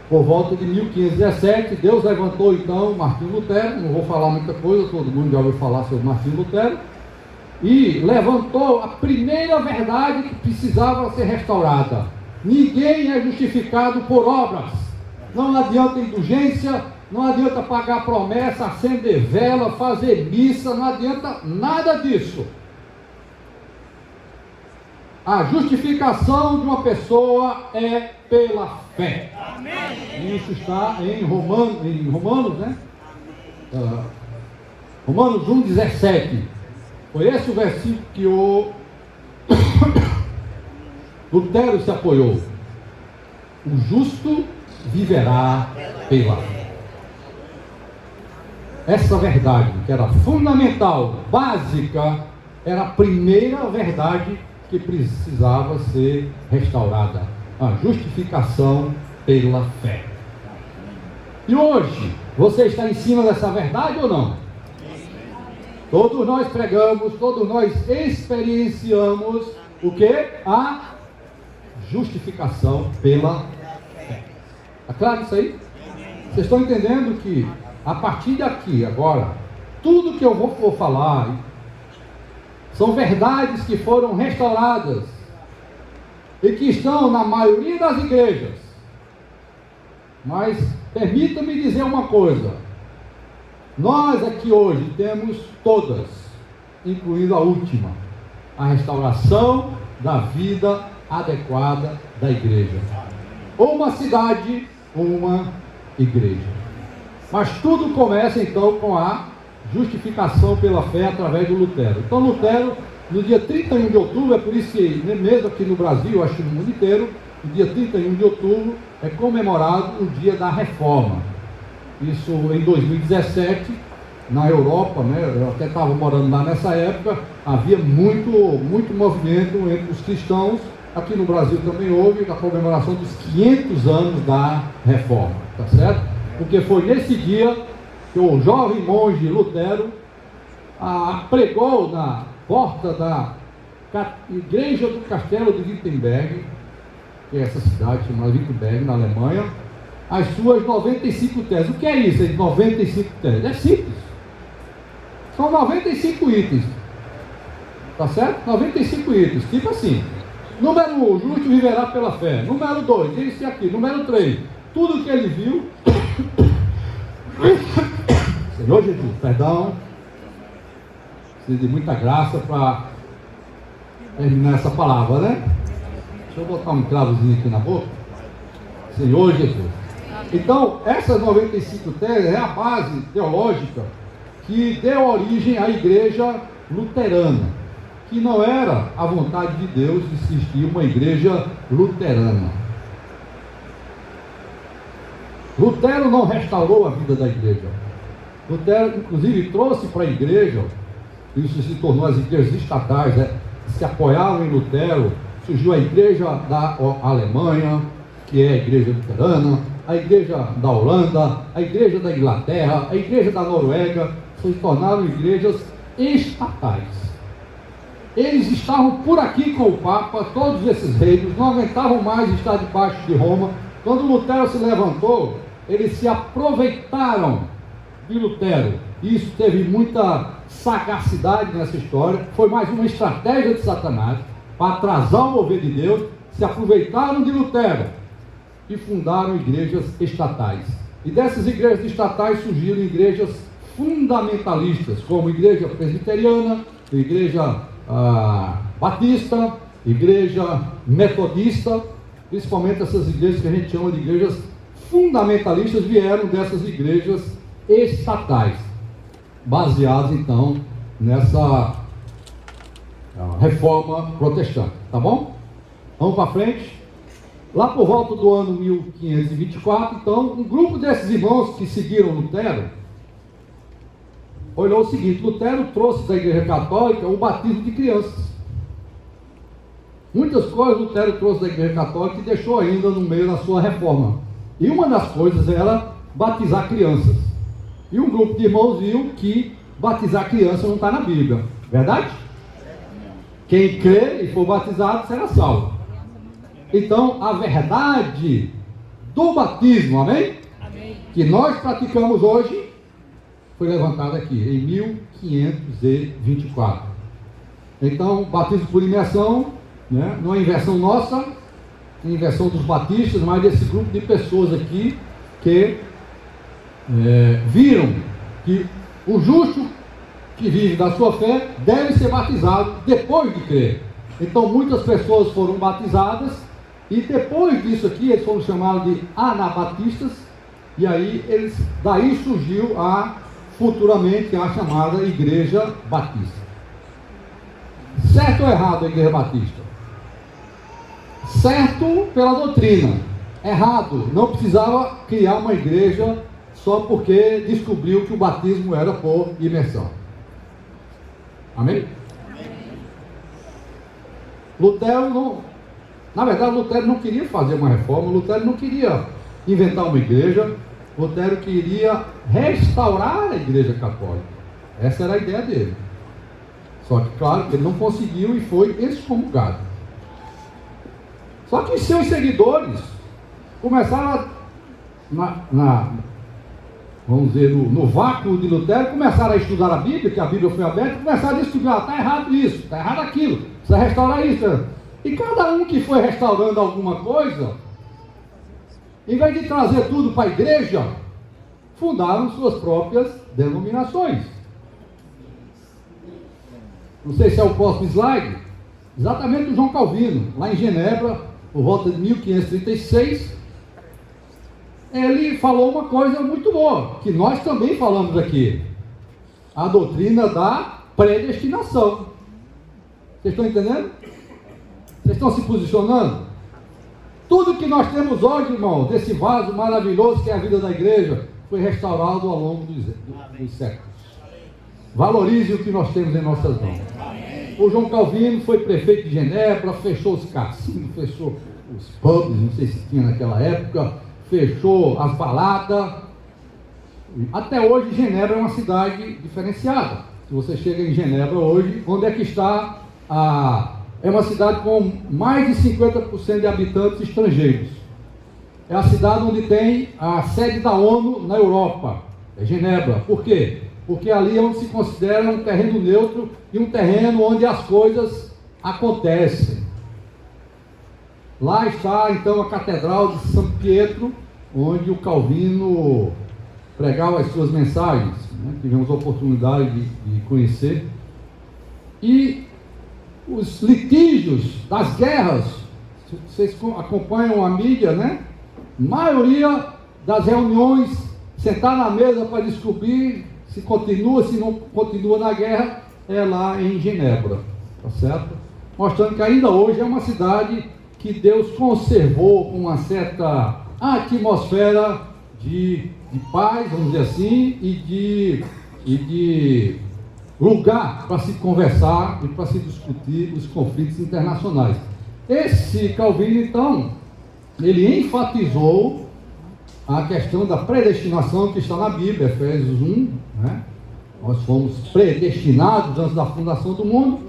Por volta de 1517, Deus levantou então Martinho Lutero. Não vou falar muita coisa, todo mundo já ouviu falar sobre Martinho Lutero. E levantou a primeira verdade que precisava ser restaurada: ninguém é justificado por obras. Não adianta indulgência, não adianta pagar promessa, acender vela, fazer missa, não adianta nada disso. A justificação de uma pessoa é pela fé. Amém. Isso está em Romanos, né? Romanos 1,17. Foi esse o versículo que o Lutero se apoiou. O justo viverá pela fé. Essa verdade, que era fundamental, básica, era a primeira verdade que precisava ser restaurada. A justificação pela fé. E hoje, você está em cima dessa verdade ou não? Todos nós pregamos, todos nós experienciamos o que? A justificação pela fé. Está claro isso aí? Vocês estão entendendo que a partir daqui, agora, tudo que eu vou falar são verdades que foram restauradas e que estão na maioria das igrejas. Mas permita-me dizer uma coisa: nós aqui hoje temos todas, incluindo a última, a restauração da vida adequada da igreja. Uma cidade, uma igreja. Mas tudo começa então com a justificação pela fé através do Lutero. Então Lutero, no dia 31 de outubro, é por isso que mesmo aqui no Brasil, acho que no mundo inteiro, no dia 31 de outubro é comemorado o dia da Reforma. Isso em 2017, na Europa, né? Eu até estava morando lá nessa época, havia muito movimento entre os cristãos. Aqui no Brasil também houve a comemoração dos 500 anos da Reforma, tá certo? Porque foi nesse dia que o jovem monge Lutero pregou na porta da igreja do castelo de Wittenberg, que é essa cidade chamada Wittenberg, na Alemanha, as suas 95 teses. O que é isso, 95 teses? É simples. São 95 itens. Tá certo? 95 itens. Tipo assim. Número 1, o justo viverá pela fé. Número 2, esse aqui. Número 3, tudo que ele viu. Senhor Jesus, perdão. Preciso de muita graça para terminar essa palavra, né? Deixa eu botar um cravozinho aqui na boca. Senhor Jesus. Então, essas 95 teses é a base teológica que deu origem à igreja luterana, que não era a vontade de Deus de existir uma igreja luterana. Lutero não restaurou a vida da igreja. Lutero, inclusive, trouxe para a igreja, isso se tornou as igrejas estatais, se apoiavam em Lutero. Surgiu a igreja da Alemanha, que é a igreja luterana, a igreja da Holanda, a igreja da Inglaterra, a igreja da Noruega, se tornaram igrejas estatais. Eles estavam por aqui com o Papa, todos esses reinos, não aguentavam mais estar debaixo de Roma. Quando Lutero se levantou, eles se aproveitaram de Lutero. Isso teve muita sagacidade nessa história, foi mais uma estratégia de Satanás para atrasar o mover de Deus. Se aproveitaram de Lutero e fundaram igrejas estatais. E dessas igrejas estatais surgiram igrejas fundamentalistas, como igreja presbiteriana, igreja batista, igreja metodista. Principalmente essas igrejas que a gente chama de igrejas fundamentalistas vieram dessas igrejas estatais, baseadas então nessa reforma protestante, tá bom? Vamos para frente. Lá por volta do ano 1524, então, um grupo desses irmãos que seguiram Lutero olhou o seguinte: Lutero trouxe da igreja católica o batismo de crianças. Muitas coisas Lutero trouxe da igreja católica e deixou ainda no meio da sua reforma. E uma das coisas era batizar crianças. E um grupo de irmãos viu que batizar criança não está na Bíblia. Verdade? Quem crê e for batizado será salvo. Então, a verdade do batismo, amém? Amém. Que nós praticamos hoje, foi levantada aqui, em 1524. Então, batismo por imersão, né? Não é inversão nossa, é inversão dos batistas, mas desse grupo de pessoas aqui que viram que o justo que vive da sua fé deve ser batizado depois de crer. Então muitas pessoas foram batizadas e depois disso aqui eles foram chamados de anabatistas, e aí daí surgiu futuramente a chamada Igreja Batista. Certo ou errado a Igreja Batista? Certo pela doutrina, errado, não precisava criar uma igreja só porque descobriu que o batismo era por imersão. Amém? Lutero não queria fazer uma reforma, Lutero não queria inventar uma igreja, Lutero queria restaurar a igreja católica. Essa era a ideia dele. Só que, claro, ele não conseguiu e foi excomungado. Só que seus seguidores começaram vamos dizer, no vácuo de Lutero, começaram a estudar a Bíblia, que a Bíblia foi aberta, e começaram a estudar, está errado isso, está errado aquilo, precisa restaurar isso. E cada um que foi restaurando alguma coisa, em vez de trazer tudo para a igreja, fundaram suas próprias denominações. Não sei se é o próximo slide. Exatamente o João Calvino, lá em Genebra, por volta de 1536, ele falou uma coisa muito boa, que nós também falamos aqui: a doutrina da predestinação. Vocês estão entendendo? Vocês estão se posicionando? Tudo que nós temos hoje, irmão, desse vaso maravilhoso que é a vida da igreja, foi restaurado ao longo dos séculos. Valorize o que nós temos em nossas mãos. O João Calvino foi prefeito de Genebra, fechou os cassinos, fechou os pubs, não sei se tinha naquela época, fechou as baladas. Até hoje Genebra é uma cidade diferenciada. Se você chega em Genebra hoje, onde é que está é uma cidade com mais de 50% de habitantes estrangeiros. É a cidade onde tem a sede da ONU na Europa, é Genebra. Por quê? Porque ali é onde se considera um terreno neutro e um terreno onde as coisas acontecem. Lá está então a Catedral de São Pietro, onde o Calvino pregava as suas mensagens, né? Tivemos a oportunidade de conhecer. E os litígios das guerras, vocês acompanham a mídia, né? Maioria das reuniões, sentar na mesa para descobrir se continua, se não continua na guerra, é lá em Genebra, tá certo? Mostrando que ainda hoje é uma cidade que Deus conservou com uma certa atmosfera de paz, vamos dizer assim, e de lugar para se conversar e para se discutir os conflitos internacionais. Esse Calvino, então, ele enfatizou a questão da predestinação que está na Bíblia, Efésios 1, né? Nós fomos predestinados antes da fundação do mundo,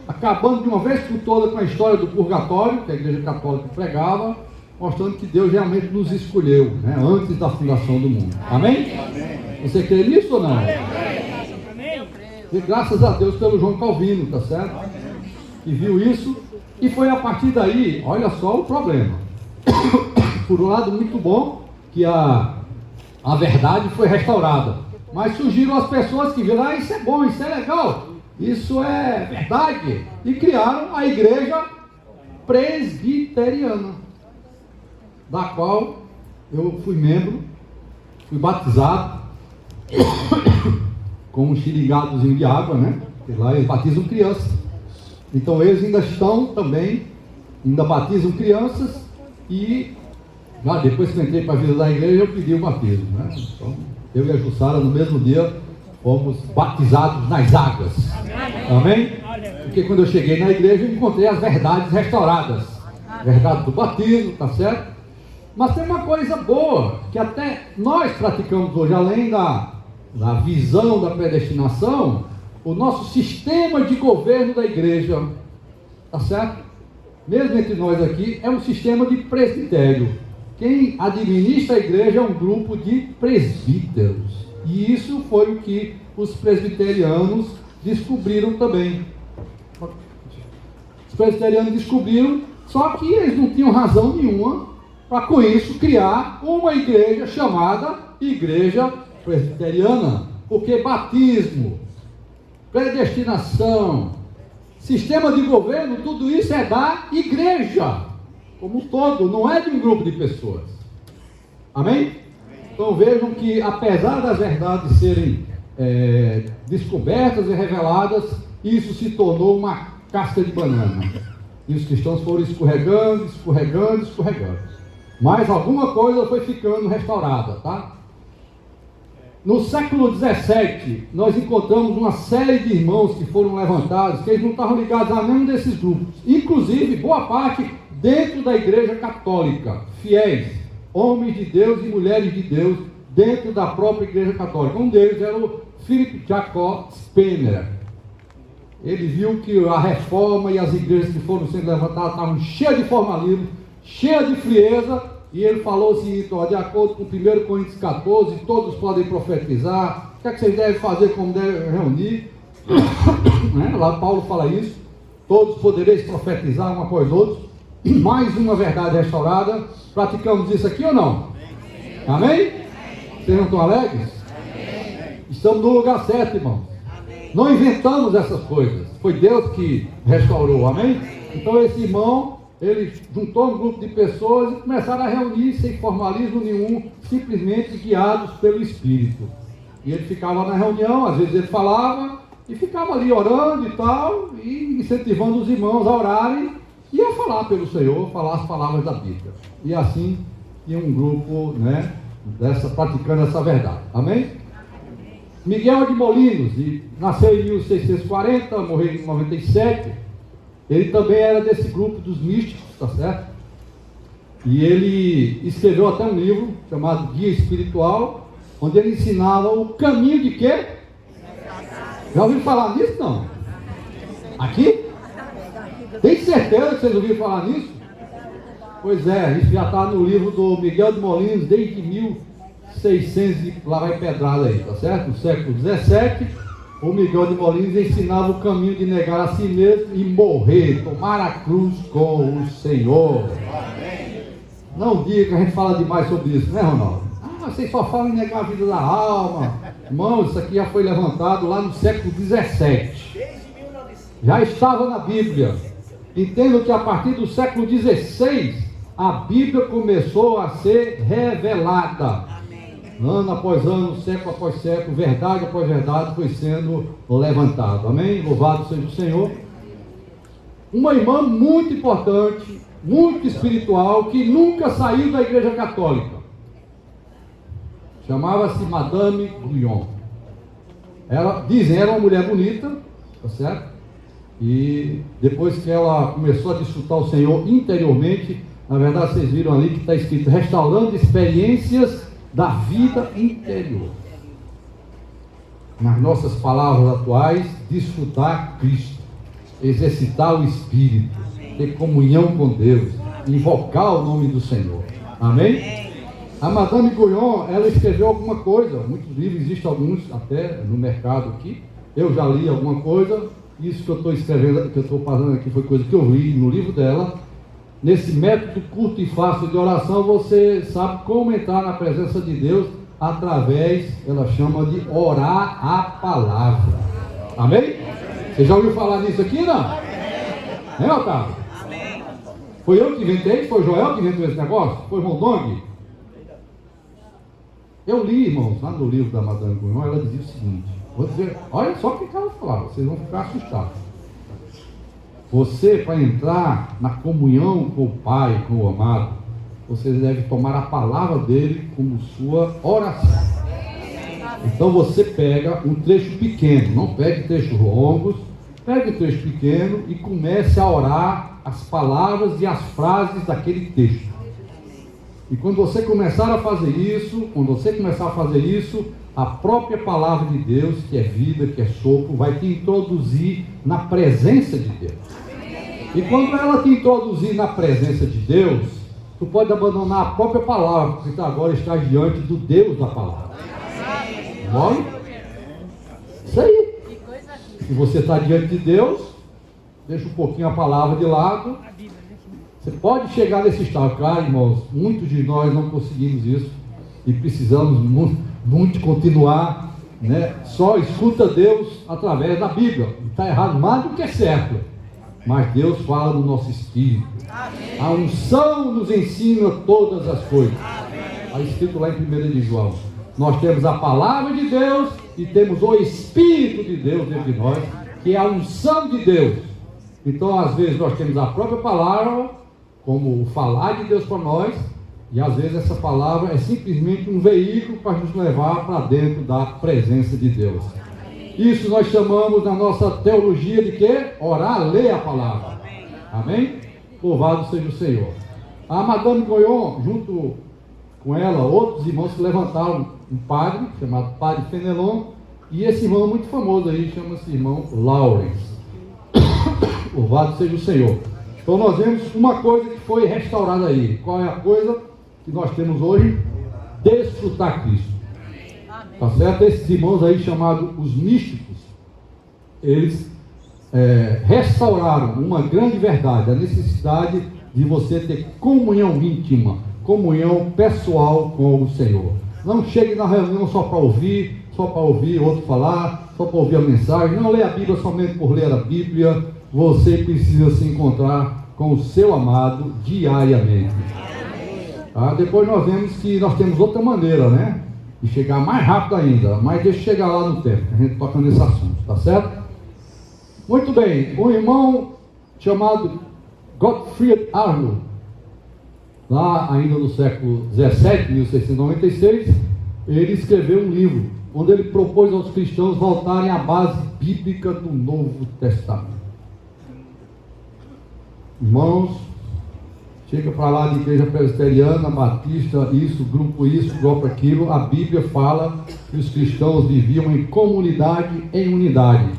acabando de uma vez por todas com a história do purgatório, que a Igreja Católica pregava, mostrando que Deus realmente nos escolheu, né? Antes da fundação do mundo. Amém? Você crê nisso ou não? E graças a Deus pelo João Calvino, tá certo? Que viu isso, e foi a partir daí, olha só o problema. Por um lado, muito bom que a verdade foi restaurada, mas surgiram as pessoas que viram: isso é bom, isso é legal, isso é verdade, e criaram a igreja presbiteriana, da qual eu fui membro, fui batizado com um xirigadozinho de água, né? Porque lá eles batizam crianças, então eles ainda estão também, ainda batizam crianças. E depois que eu entrei para a vida da igreja, eu pedi o batismo, né? Então, eu e a Jussara, no mesmo dia, fomos batizados nas águas. Amém? Porque quando eu cheguei na igreja, eu encontrei as verdades restauradas. Verdade do batismo, tá certo? Mas tem uma coisa boa, que até nós praticamos hoje, além da visão da predestinação, o nosso sistema de governo da igreja, tá certo? Mesmo entre nós aqui, é um sistema de presbitério. Quem administra a igreja é um grupo de presbíteros. E isso foi o que os presbiterianos descobriram também. Os presbiterianos descobriram, só que eles não tinham razão nenhuma para com isso criar uma igreja chamada Igreja Presbiteriana, porque batismo, predestinação, sistema de governo, tudo isso é da igreja como um todo, não é de um grupo de pessoas. Amém? Então vejam que apesar das verdades serem descobertas e reveladas, isso se tornou uma casca de banana. E os cristãos foram escorregando, escorregando, escorregando. Mas alguma coisa foi ficando restaurada, tá? No século XVII, nós encontramos uma série de irmãos que foram levantados, que eles não estavam ligados a nenhum desses grupos. Inclusive, boa parte dentro da igreja católica, fiéis, homens de Deus e mulheres de Deus, dentro da própria igreja católica. Um deles era o Philip Jacob Spener. Ele viu que a reforma e as igrejas que foram sendo levantadas estavam cheias de formalismo, cheias de frieza, e ele falou o seguinte, de acordo com 1 Coríntios 14, todos podem profetizar, o que é que vocês devem fazer, como devem reunir? Lá Paulo fala isso, todos podereis profetizar um após outro, mais uma verdade restaurada. Praticamos isso aqui ou não? Amém? Vocês não estão alegres? Estamos no lugar certo, irmão. Não inventamos essas coisas, foi Deus que restaurou, amém? Então esse irmão, ele juntou um grupo de pessoas e começaram a reunir sem formalismo nenhum, simplesmente guiados pelo Espírito. E ele ficava na reunião, às vezes ele falava, e ficava ali orando e tal, e incentivando os irmãos a orarem, e a falar pelo Senhor, falar as palavras da Bíblia. E assim, tinha um grupo, praticando essa verdade, amém? Miguel de Molinos, nasceu em 1640, morreu em 97, ele também era desse grupo dos místicos, tá certo? E ele escreveu até um livro chamado Guia Espiritual, onde ele ensinava o caminho de quê? Já ouviram falar nisso, não? Aqui? Tem certeza que vocês ouviram falar nisso? Pois é, isso já está no livro do Miguel de Molinos, desde 1600, lá vai pedrada aí, tá certo? No século 17, o Miguel de Molinos ensinava o caminho de negar a si mesmo e morrer, tomar a cruz com o Senhor. Não diga que a gente fala demais sobre isso, né, Ronaldo? Vocês só falam em negar a vida da alma. Irmão, isso aqui já foi levantado lá no século 17. Já estava na Bíblia. Entendo que a partir do século 16, a Bíblia começou a ser revelada. Ano após ano, século após século, verdade após verdade foi sendo levantado. Amém? Louvado seja o Senhor. Uma irmã muito importante, muito espiritual, que nunca saiu da igreja católica. Chamava-se Madame Guyon. Ela, dizem, era uma mulher bonita, tá certo? E depois que ela começou a desfrutar o Senhor interiormente, na verdade vocês viram ali que está escrito, restaurando experiências da vida interior. Nas nossas palavras atuais, desfrutar Cristo, exercitar o Espírito, ter comunhão com Deus, invocar o nome do Senhor. Amém? A Madame Guyon, ela escreveu alguma coisa, muitos livros, existem alguns até no mercado aqui. Eu já li alguma coisa, isso que eu estou escrevendo, que eu estou passando aqui foi coisa que eu li no livro dela. Nesse método curto e fácil de oração, você sabe como entrar na presença de Deus através, ela chama de orar a palavra. Amém? Você já ouviu falar nisso aqui, não? É, Otávio? Foi eu que inventei? Foi o Joel que inventou esse negócio? Foi o Rondong? Eu li, irmãos, lá no livro da Madame Guyon, ela dizia o seguinte, vou dizer, olha só o que ela falava, vocês vão ficar assustados. Você, para entrar na comunhão com o Pai, com o amado, você deve tomar a palavra dele como sua oração. Então você pega um trecho pequeno, não pegue trechos longos, pegue um trecho pequeno e comece a orar as palavras e as frases daquele texto. E quando você começar a fazer isso, a própria palavra de Deus, que é vida, que é sopro, vai te introduzir na presença de Deus. E quando ela te introduzir na presença de Deus, tu pode abandonar a própria palavra, porque tu agora está diante do Deus da palavra. Bom? Isso aí. Se você está diante de Deus, deixa um pouquinho a palavra de lado. Você pode chegar nesse estado. Claro, irmãos, muitos de nós não conseguimos isso e precisamos muito continuar, né? Só escuta Deus através da Bíblia. Está errado mais do que é certo, mas Deus fala no nosso espírito. Amém. A unção nos ensina todas as coisas. Está escrito lá em 1 de João. Nós temos a palavra de Deus e temos o Espírito de Deus dentro de nós, que é a unção de Deus. Então, às vezes, nós temos a própria palavra, como o falar de Deus para nós, e às vezes essa palavra é simplesmente um veículo para nos levar para dentro da presença de Deus. Isso nós chamamos na nossa teologia de quê? Orar, ler a palavra. Amém? Louvado seja o Senhor. A Madame Goyon, junto com ela, outros irmãos se levantaram, um padre, chamado Padre Fenelon, e esse irmão muito famoso aí, chama-se irmão Lawrence. Louvado seja o Senhor. Então nós vemos uma coisa que foi restaurada aí. Qual é a coisa que nós temos hoje? Desfrutar Cristo. Tá certo? Esses irmãos aí chamados os místicos, eles restauraram uma grande verdade, a necessidade de você ter comunhão íntima, comunhão pessoal com o Senhor. Não chegue na reunião só para ouvir outro falar, só para ouvir a mensagem. Não leia a Bíblia somente por ler a Bíblia. Você precisa se encontrar com o seu amado diariamente. Tá? Depois nós vemos que nós temos outra maneira, né? De chegar mais rápido ainda, mas deixa eu chegar lá no tempo, a gente toca nesse assunto, tá certo? Muito bem, um irmão chamado Gottfried Arnold, lá ainda no século 17, 1696, ele escreveu um livro, onde ele propôs aos cristãos voltarem à base bíblica do Novo Testamento. Irmãos, chega para lá de igreja presbiteriana, batista, isso, grupo aquilo, a Bíblia fala que os cristãos viviam em comunidade, em unidade.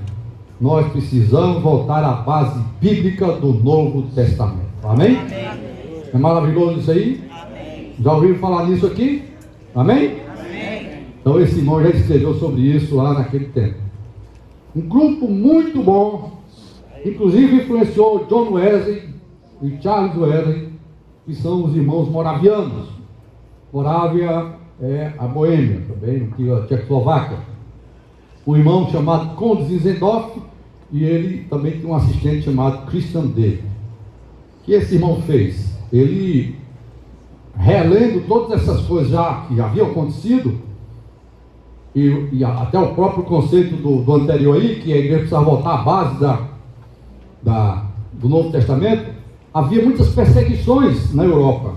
Nós precisamos voltar à base bíblica do Novo Testamento. Amém? Amém. É maravilhoso isso aí? Amém. Já ouviram falar nisso aqui? Amém? Amém. Então esse irmão já escreveu sobre isso lá naquele tempo. Um grupo muito bom, inclusive influenciou John Wesley e Charles Wesley, que são os irmãos moravianos. Morávia é a Boêmia, também, antiga Tchecoslováquia. Um irmão chamado Conde Zinzendorf, e ele também tinha um assistente chamado Christian D. O que esse irmão fez? Ele, relendo todas essas coisas que já haviam acontecido, e até o próprio conceito do anterior aí, que a igreja precisava voltar à base do Novo Testamento, havia muitas perseguições na Europa.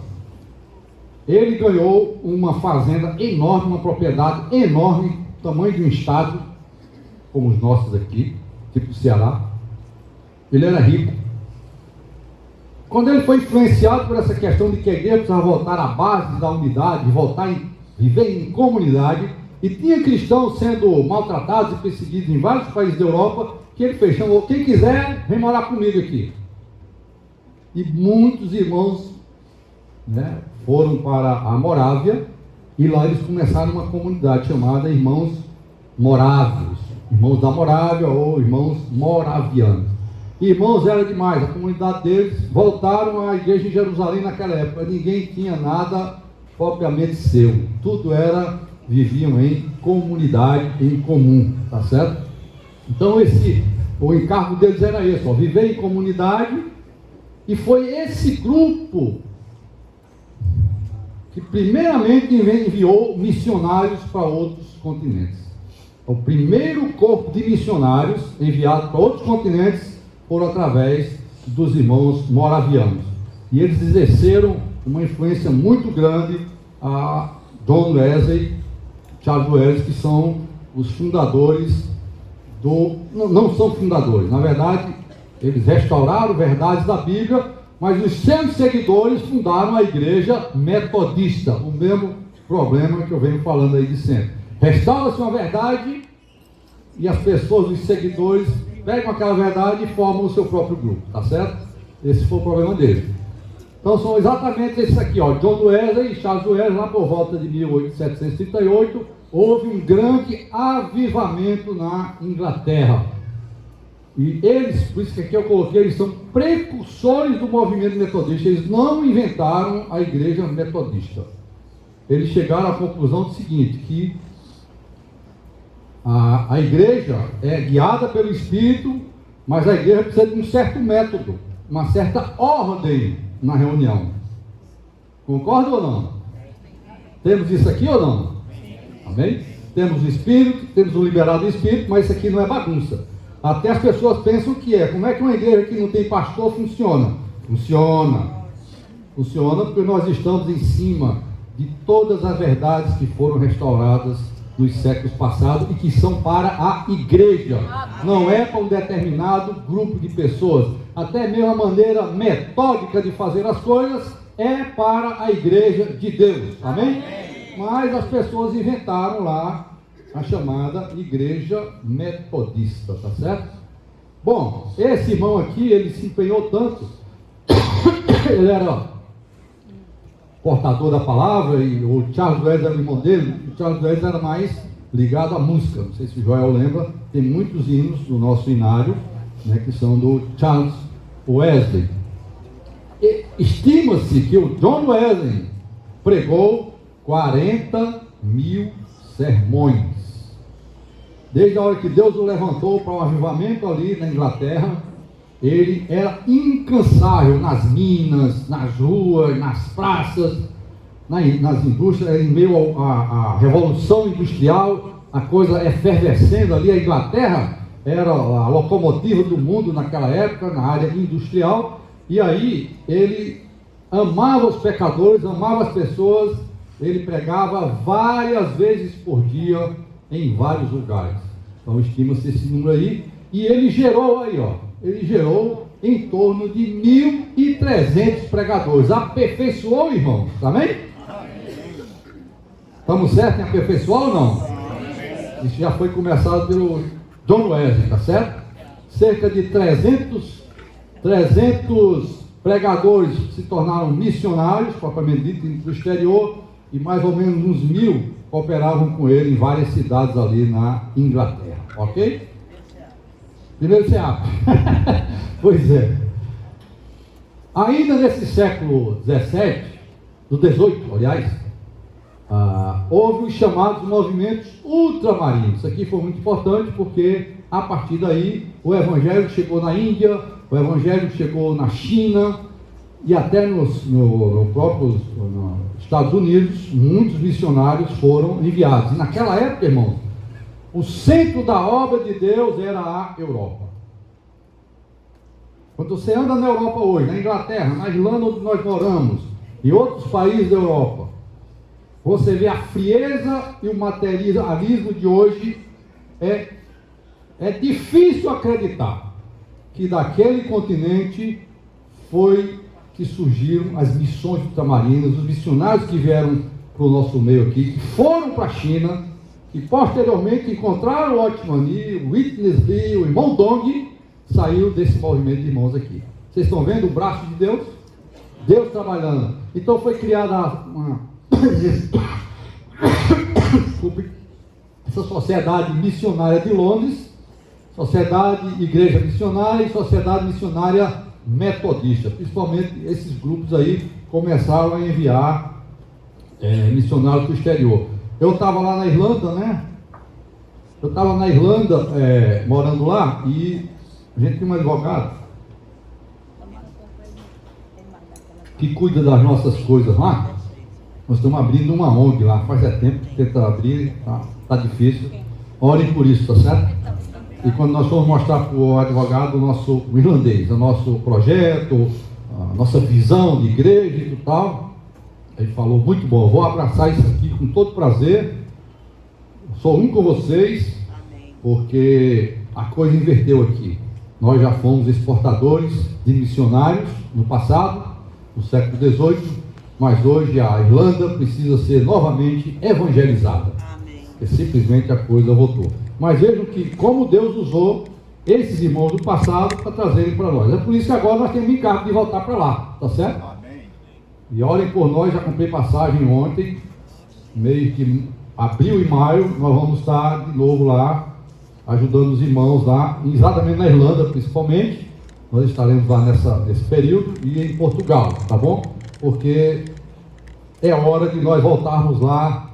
Ele ganhou uma fazenda enorme, uma propriedade enorme, tamanho de um estado, como os nossos aqui, tipo o Ceará. Ele era rico. Quando ele foi influenciado por essa questão de que a igreja precisava voltar à base da unidade, viver em comunidade, e tinha cristãos sendo maltratados e perseguidos em vários países da Europa, que ele fez, chamou, quem quiser, vem morar comigo aqui. E muitos irmãos, né, foram para a Morávia, e lá eles começaram uma comunidade chamada Irmãos Morávios, Irmãos da Morávia ou Irmãos Moravianos. Irmãos, era demais, a comunidade deles voltaram à igreja em Jerusalém naquela época, ninguém tinha nada propriamente seu, tudo viviam em comunidade, em comum, tá certo? Então o encargo deles era esse, viver em comunidade. E foi esse grupo que primeiramente enviou missionários para outros continentes. O primeiro corpo de missionários enviado para outros continentes foram através dos irmãos moravianos. E eles exerceram uma influência muito grande a John Wesley, Charles Wesley, que são os fundadores não são fundadores, na verdade, eles restauraram verdades da Bíblia, mas os seus seguidores fundaram a igreja metodista, o mesmo problema que eu venho falando aí de sempre. Restaura-se uma verdade e as pessoas, os seguidores, pegam aquela verdade e formam o seu próprio grupo, tá certo? Esse foi o problema deles. Então são exatamente esses aqui, John Wesley e Charles Wesley, lá por volta de 1738, houve um grande avivamento na Inglaterra. E eles, por isso que aqui eu coloquei, eles são precursores do movimento metodista. Eles não inventaram a igreja metodista. Eles chegaram à conclusão do seguinte, que a igreja é guiada pelo Espírito, mas a igreja precisa de um certo método, uma certa ordem na reunião. Concorda ou não? Temos isso aqui ou não? Amém? Temos o Espírito, temos o liberado do Espírito, mas isso aqui não é bagunça. Até as pessoas pensam que é. Como é que uma igreja que não tem pastor funciona? Funciona. Funciona porque nós estamos em cima de todas as verdades que foram restauradas nos séculos passados e que são para a igreja. Não é para um determinado grupo de pessoas. Até mesmo a maneira metódica de fazer as coisas é para a igreja de Deus. Amém? Mas as pessoas inventaram lá a chamada igreja metodista, tá certo? Bom, esse irmão aqui, ele se empenhou tanto, ele era portador da palavra, e o Charles Wesley era o irmão dele. O Charles Wesley era mais ligado à música, não sei se o Joel lembra, tem muitos hinos do nosso inário, né, que são do Charles Wesley. Estima-se que o John Wesley pregou 40.000 sermões. Desde a hora que Deus o levantou para um avivamento ali na Inglaterra, ele era incansável nas minas, nas ruas, nas praças, nas indústrias, em meio à revolução industrial, a coisa efervescendo ali. A Inglaterra era a locomotiva do mundo naquela época, na área industrial, e aí ele amava os pecadores, amava as pessoas, ele pregava várias vezes por dia, em vários lugares. Então estima-se esse número aí, e ele gerou aí, ele gerou em torno de 1.300 pregadores. Aperfeiçoou, irmãos, amém? Estamos certos em aperfeiçoar ou não? Isso já foi começado pelo John Wesley, tá certo? Cerca de 300 pregadores se tornaram missionários, propriamente dito, no exterior, e mais ou menos uns 1.000 cooperavam com ele em várias cidades ali na Inglaterra, ok? Primeiro você abre. Pois é. Ainda nesse século XVII, do XVIII, aliás, houve os chamados movimentos ultramarinos. Isso aqui foi muito importante porque a partir daí o evangelho chegou na Índia, o evangelho chegou na China e até nos Estados Unidos. Muitos missionários foram enviados. E naquela época, irmãos, o centro da obra de Deus era a Europa. Quando você anda na Europa hoje, na Inglaterra, na Irlanda onde nós moramos, e outros países da Europa, você vê a frieza e o materialismo de hoje. É difícil acreditar que daquele continente foi que surgiram as missões ultramarinas, os missionários que vieram para o nosso meio aqui, que foram para a China, que posteriormente encontraram o Otmani, o Witness Lee, o irmão Dong, saiu desse movimento de irmãos aqui. Vocês estão vendo o braço de Deus? Deus trabalhando. Então foi criada essa sociedade missionária de Londres, Sociedade Igreja Missionária e Sociedade Missionária Metodista. Principalmente esses grupos aí começaram a enviar missionários para o exterior. Eu estava lá na Irlanda, né? Eu estava na Irlanda, morando lá, e a gente tem um advogado que cuida das nossas coisas lá. Nós estamos abrindo uma ONG lá, faz tempo que tenta abrir, tá difícil. Orem por isso, tá certo? E quando nós fomos mostrar para o advogado o irlandês, o nosso projeto, a nossa visão de igreja e tudo tal, ele falou: muito bom, vou abraçar isso aqui com todo prazer, sou um com vocês, porque a coisa inverteu aqui. Nós já fomos exportadores de missionários no passado, no século XVIII, mas hoje a Irlanda precisa ser novamente evangelizada. Porque simplesmente a coisa voltou. Mas vejam que como Deus usou esses irmãos do passado para trazerem para nós. É por isso que agora nós temos encargo de voltar para lá, tá certo? Amém. E orem por nós, já comprei passagem ontem, meio que abril e maio, nós vamos estar de novo lá ajudando os irmãos lá, exatamente na Irlanda principalmente. Nós estaremos lá nesse período e em Portugal, tá bom? Porque é hora de nós voltarmos lá,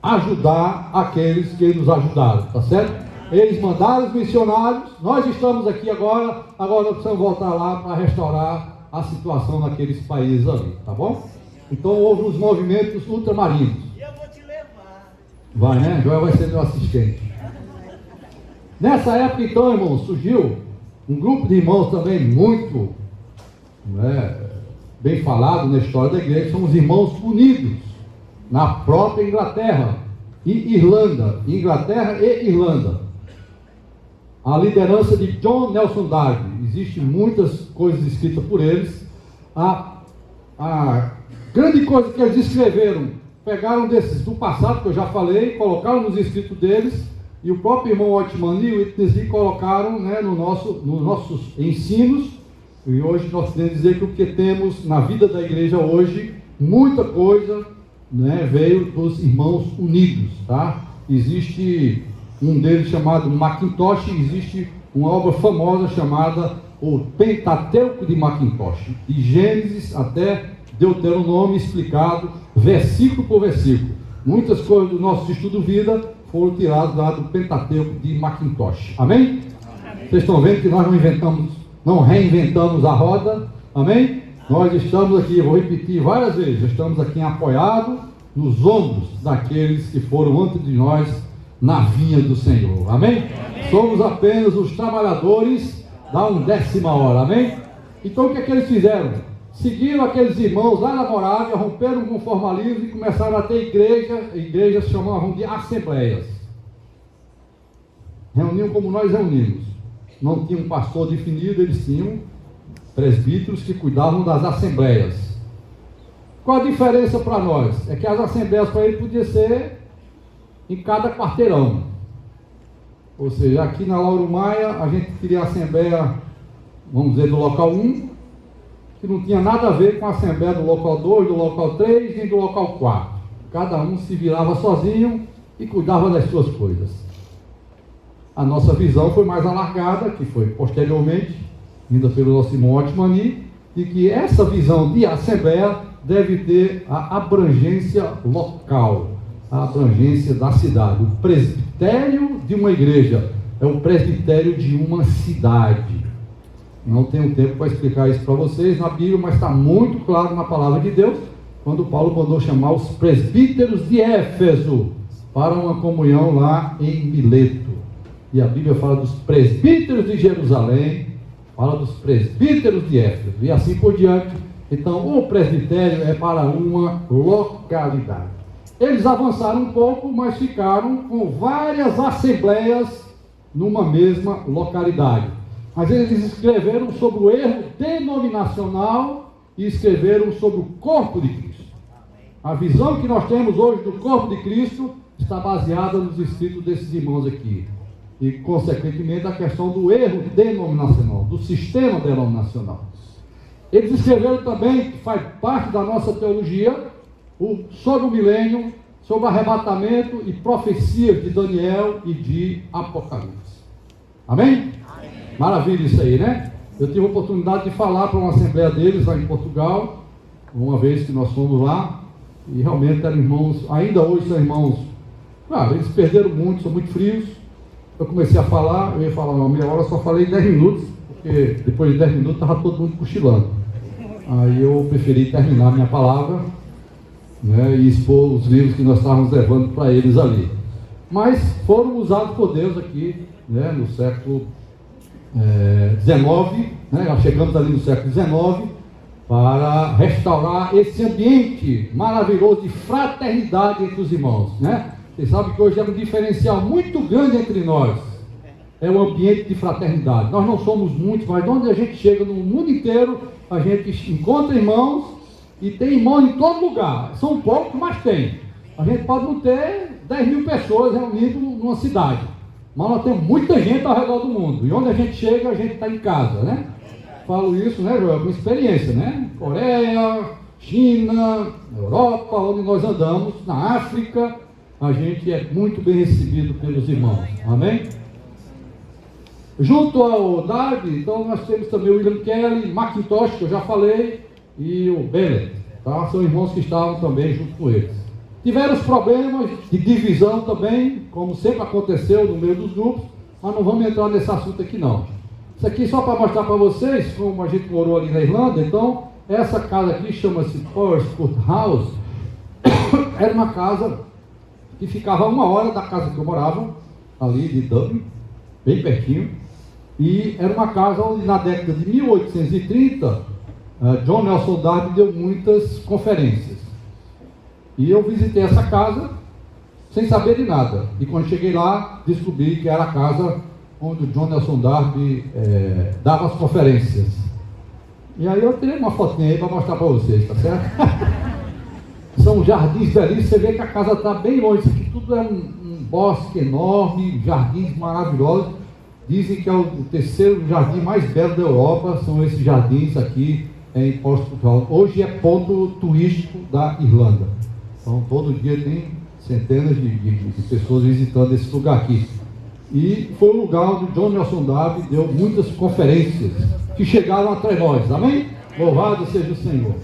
ajudar aqueles que nos ajudaram, tá certo? Eles mandaram os missionários, nós estamos aqui agora nós precisamos voltar lá para restaurar a situação naqueles países ali, tá bom? Então houve os movimentos ultramarinos.
E eu vou te levar.
Vai, né? Joel vai ser meu assistente. Nessa época, então, irmãos, surgiu um grupo de irmãos também muito, né, bem falado na história da igreja, são os Irmãos Unidos, na própria Inglaterra e Irlanda. Inglaterra e Irlanda. A liderança de John Nelson Darby. Existem muitas coisas escritas por eles. A grande coisa que eles escreveram, pegaram desses do passado, que eu já falei, colocaram nos escritos deles, e o próprio irmão Whitman e o Witness Lee colocaram, né, nos nossos ensinos. E hoje nós podemos dizer que o que temos na vida da igreja hoje, muita coisa, né, veio dos Irmãos Unidos, tá? Existe um deles chamado Macintosh, existe uma obra famosa chamada o Pentateuco de Macintosh, de Gênesis até Deuteronômio, explicado versículo por versículo. Muitas coisas do nosso estudo vida foram tiradas lá do Pentateuco de Macintosh. Amém? Vocês estão vendo que nós não reinventamos a roda. Amém? Nós estamos aqui, vou repetir várias vezes, estamos aqui apoiados nos ombros daqueles que foram antes de nós na vinha do Senhor. Amém? Somos apenas os trabalhadores da 1/10 hora. Amém? Então o que é que eles fizeram? Seguiram aqueles irmãos lá na Morávia, romperam com o formalismo e começaram a ter igrejas chamavam de assembleias. Reuniam como nós reunimos. Não tinha um pastor definido, eles tinham presbíteros que cuidavam das assembleias. Qual a diferença para nós? É que as assembleias para ele podia ser em cada quarteirão. Ou seja, aqui na Lauro Maia, a gente queria a assembleia, vamos dizer, do local 1, que não tinha nada a ver com a assembleia do local 2, do local 3, nem do local 4. Cada um se virava sozinho e cuidava das suas coisas. A nossa visão foi mais alargada, que foi posteriormente, vinda pelo nosso irmão Otmani, de que essa visão de assembleia deve ter a abrangência local, a abrangência da cidade. O presbitério de uma igreja é o presbitério de uma cidade. Não tenho tempo para explicar isso para vocês na Bíblia, mas está muito claro na palavra de Deus, quando Paulo mandou chamar os presbíteros de Éfeso para uma comunhão lá em Mileto. E a Bíblia fala dos presbíteros de Jerusalém, fala dos presbíteros de Éfeso, e assim por diante. Então, o presbitério é para uma localidade. Eles avançaram um pouco, mas ficaram com várias assembleias numa mesma localidade. Mas eles escreveram sobre o erro denominacional e escreveram sobre o corpo de Cristo. A visão que nós temos hoje do corpo de Cristo está baseada nos escritos desses irmãos aqui. E, consequentemente, a questão do erro denominacional, do sistema denominacional. Eles escreveram também, que faz parte da nossa teologia, sobre o milênio, sobre o arrebatamento e profecias de Daniel e de Apocalipse. Amém? Maravilha isso aí, né? Eu tive a oportunidade de falar para uma assembleia deles lá em Portugal, uma vez que nós fomos lá, e realmente eram irmãos, ainda hoje são irmãos, claro, eles perderam muito, são muito frios. Eu comecei a falar, eu ia falar uma meia hora, só falei 10 minutos, porque depois de 10 minutos estava todo mundo cochilando. Aí eu preferi terminar a minha palavra, né, e expor os livros que nós estávamos levando para eles ali. Mas foram usados por Deus aqui, né, no século XIX, né, nós chegamos ali no século XIX, para restaurar esse ambiente maravilhoso de fraternidade entre os irmãos, né? Vocês sabem que hoje é um diferencial muito grande entre nós, é o ambiente de fraternidade. Nós não somos muitos, mas onde a gente chega no mundo inteiro, a gente encontra irmãos, e tem irmãos em todo lugar. São poucos, mas tem. A gente pode não ter 10 mil pessoas reunidas numa cidade, mas nós temos muita gente ao redor do mundo, e onde a gente chega, a gente está em casa, né? Falo isso, né, Joel, com experiência, né? Coreia, China, Europa, onde nós andamos, na África, a gente é muito bem recebido pelos irmãos, amém? Junto ao Darby, então nós temos também o William Kelly, Macintosh, que eu já falei, e o Bennett, tá? São irmãos que estavam também junto com eles. Tiveram os problemas de divisão também, como sempre aconteceu no meio dos grupos, mas não vamos entrar nesse assunto aqui não. Isso aqui só para mostrar para vocês, como a gente morou ali na Irlanda, então, essa casa aqui chama-se Porscourt House, era uma casa que ficava 1 hora da casa que eu morava, ali de Dublin, bem pertinho, e era uma casa onde na década de 1830, John Nelson Darby deu muitas conferências. E eu visitei essa casa sem saber de nada. E quando cheguei lá, descobri que era a casa onde o John Nelson Darby dava as conferências. E aí eu tirei uma fotinha aí para mostrar para vocês, tá certo? São jardins belíssimos, você vê que a casa está bem longe. Isso aqui tudo é um bosque enorme, jardins maravilhosos. Dizem que é o terceiro jardim mais belo da Europa, são esses jardins aqui em Portugal. Hoje é ponto turístico da Irlanda. Então todo dia tem centenas de pessoas visitando esse lugar aqui. E foi o lugar onde John Nelson Darby deu muitas conferências que chegaram até nós, amém? Louvado seja o Senhor.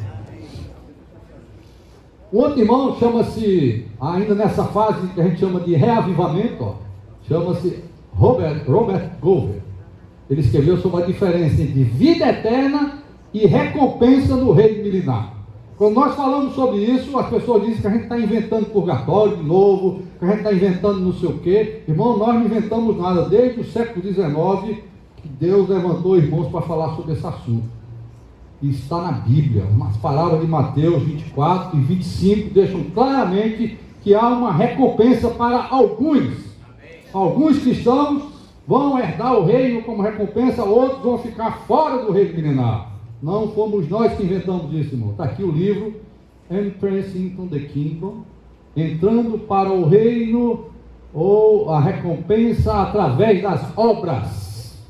O outro irmão chama-se, ainda nessa fase que a gente chama de reavivamento, chama-se Robert Gover. Ele escreveu sobre a diferença entre vida eterna e recompensa no reino milenar. Quando nós falamos sobre isso, as pessoas dizem que a gente está inventando purgatório de novo, que a gente está inventando não sei o quê. Irmão, nós não inventamos nada. Desde o século XIX, que Deus levantou irmãos para falar sobre esse assunto. E está na Bíblia. As palavras de Mateus 24 e 25 deixam claramente que há uma recompensa para alguns. Alguns cristãos vão herdar o reino como recompensa, outros vão ficar fora do reino milenar. Não fomos nós que inventamos isso, irmão. Está aqui o livro, Entrance into the Kingdom, entrando para o reino, ou a recompensa através das obras.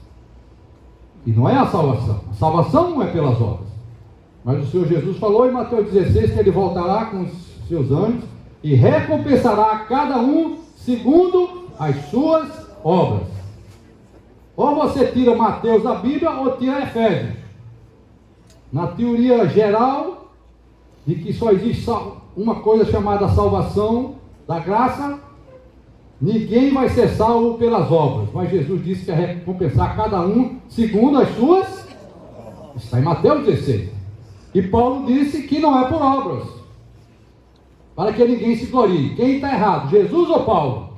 E não é a salvação. A salvação não é pelas obras. Mas o Senhor Jesus falou em Mateus 16 que Ele voltará com os seus anjos e recompensará a cada um segundo as suas obras. Ou você tira Mateus da Bíblia ou tira Efésios. Na teoria geral de que só existe uma coisa chamada salvação da graça, ninguém vai ser salvo pelas obras, mas Jesus disse que ia recompensar cada um segundo as suas, está em Mateus 16. E Paulo disse que não é por obras, para que ninguém se glorie. Quem está errado, Jesus ou Paulo?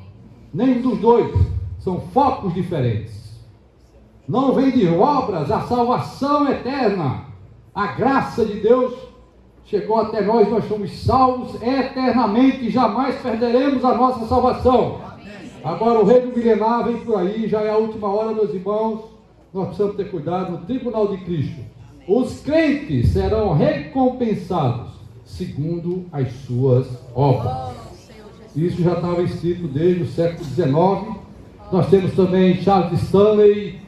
Nenhum dos dois, são focos diferentes. Não vem de obras a salvação eterna. A graça de Deus chegou até nós, nós somos salvos eternamente, jamais perderemos a nossa salvação. Agora o reino milenar vem por aí, já é a última hora, meus irmãos, nós precisamos ter cuidado no tribunal de Cristo. Os crentes serão recompensados segundo as suas obras. Isso já estava escrito desde o século XIX. Nós temos também Charles Stanley,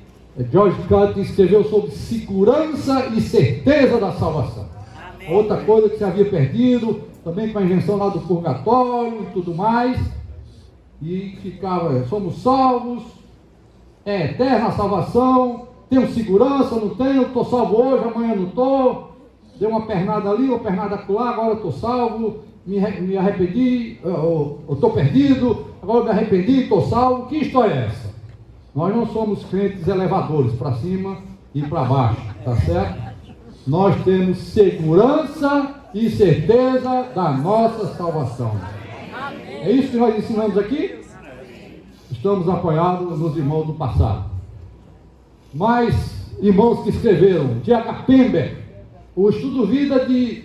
George Cut escreveu sobre segurança e certeza da salvação. Amém. Outra coisa que se havia perdido, também com a invenção lá do purgatório e tudo mais. E ficava, somos salvos, é eterna a salvação, tenho segurança, não tenho, estou salvo hoje, amanhã não estou. Dei uma pernada ali, uma pernada acolá, agora estou salvo, me arrependi, estou perdido, agora me arrependi, estou salvo. Que história é essa? Nós não somos crentes elevadores para cima e para baixo, tá certo? Nós temos segurança e certeza da nossa salvação. É isso que nós ensinamos aqui? Estamos apoiados nos irmãos do passado. Mas irmãos que escreveram, J.H. Pember, o estudo vida de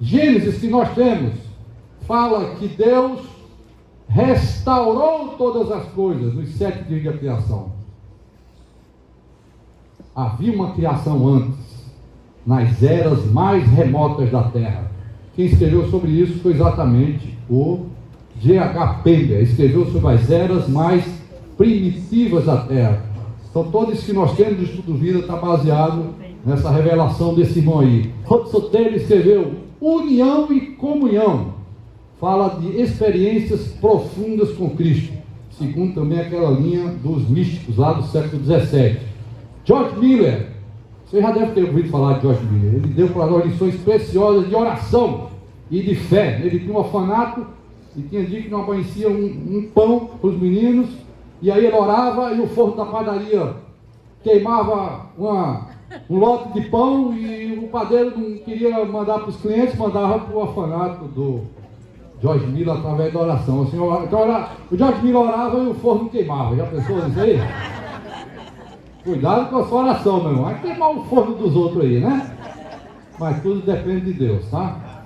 Gênesis que nós temos, fala que Deus restaurou todas as coisas nos 7 dias da criação. Havia uma criação antes, nas eras mais remotas da terra. Quem escreveu sobre isso foi exatamente o J.H. Pember. Escreveu sobre as eras mais primitivas da terra. Então todo isso que nós temos de estudo vida está baseado nessa revelação desse irmão aí. Hudson Taylor escreveu União e Comunhão. Fala de experiências profundas com Cristo. segundo também aquela linha dos místicos lá do século XVII. George Miller, você já deve ter ouvido falar de George Miller. Ele deu para nós lições preciosas de oração e de fé. Ele tinha um orfanato e tinha dia que não amanhecia um pão para os meninos, e aí ele orava e o forno da padaria queimava um lote de pão e o padeiro não queria mandar para os clientes, mandava para o orfanato do George Miller através da oração. Assim, então o George Miller orava e o forno queimava. Já pensou nisso aí? Cuidado com a sua oração, meu irmão. Vai queimar o forno dos outros aí, né? Mas tudo depende de Deus, tá?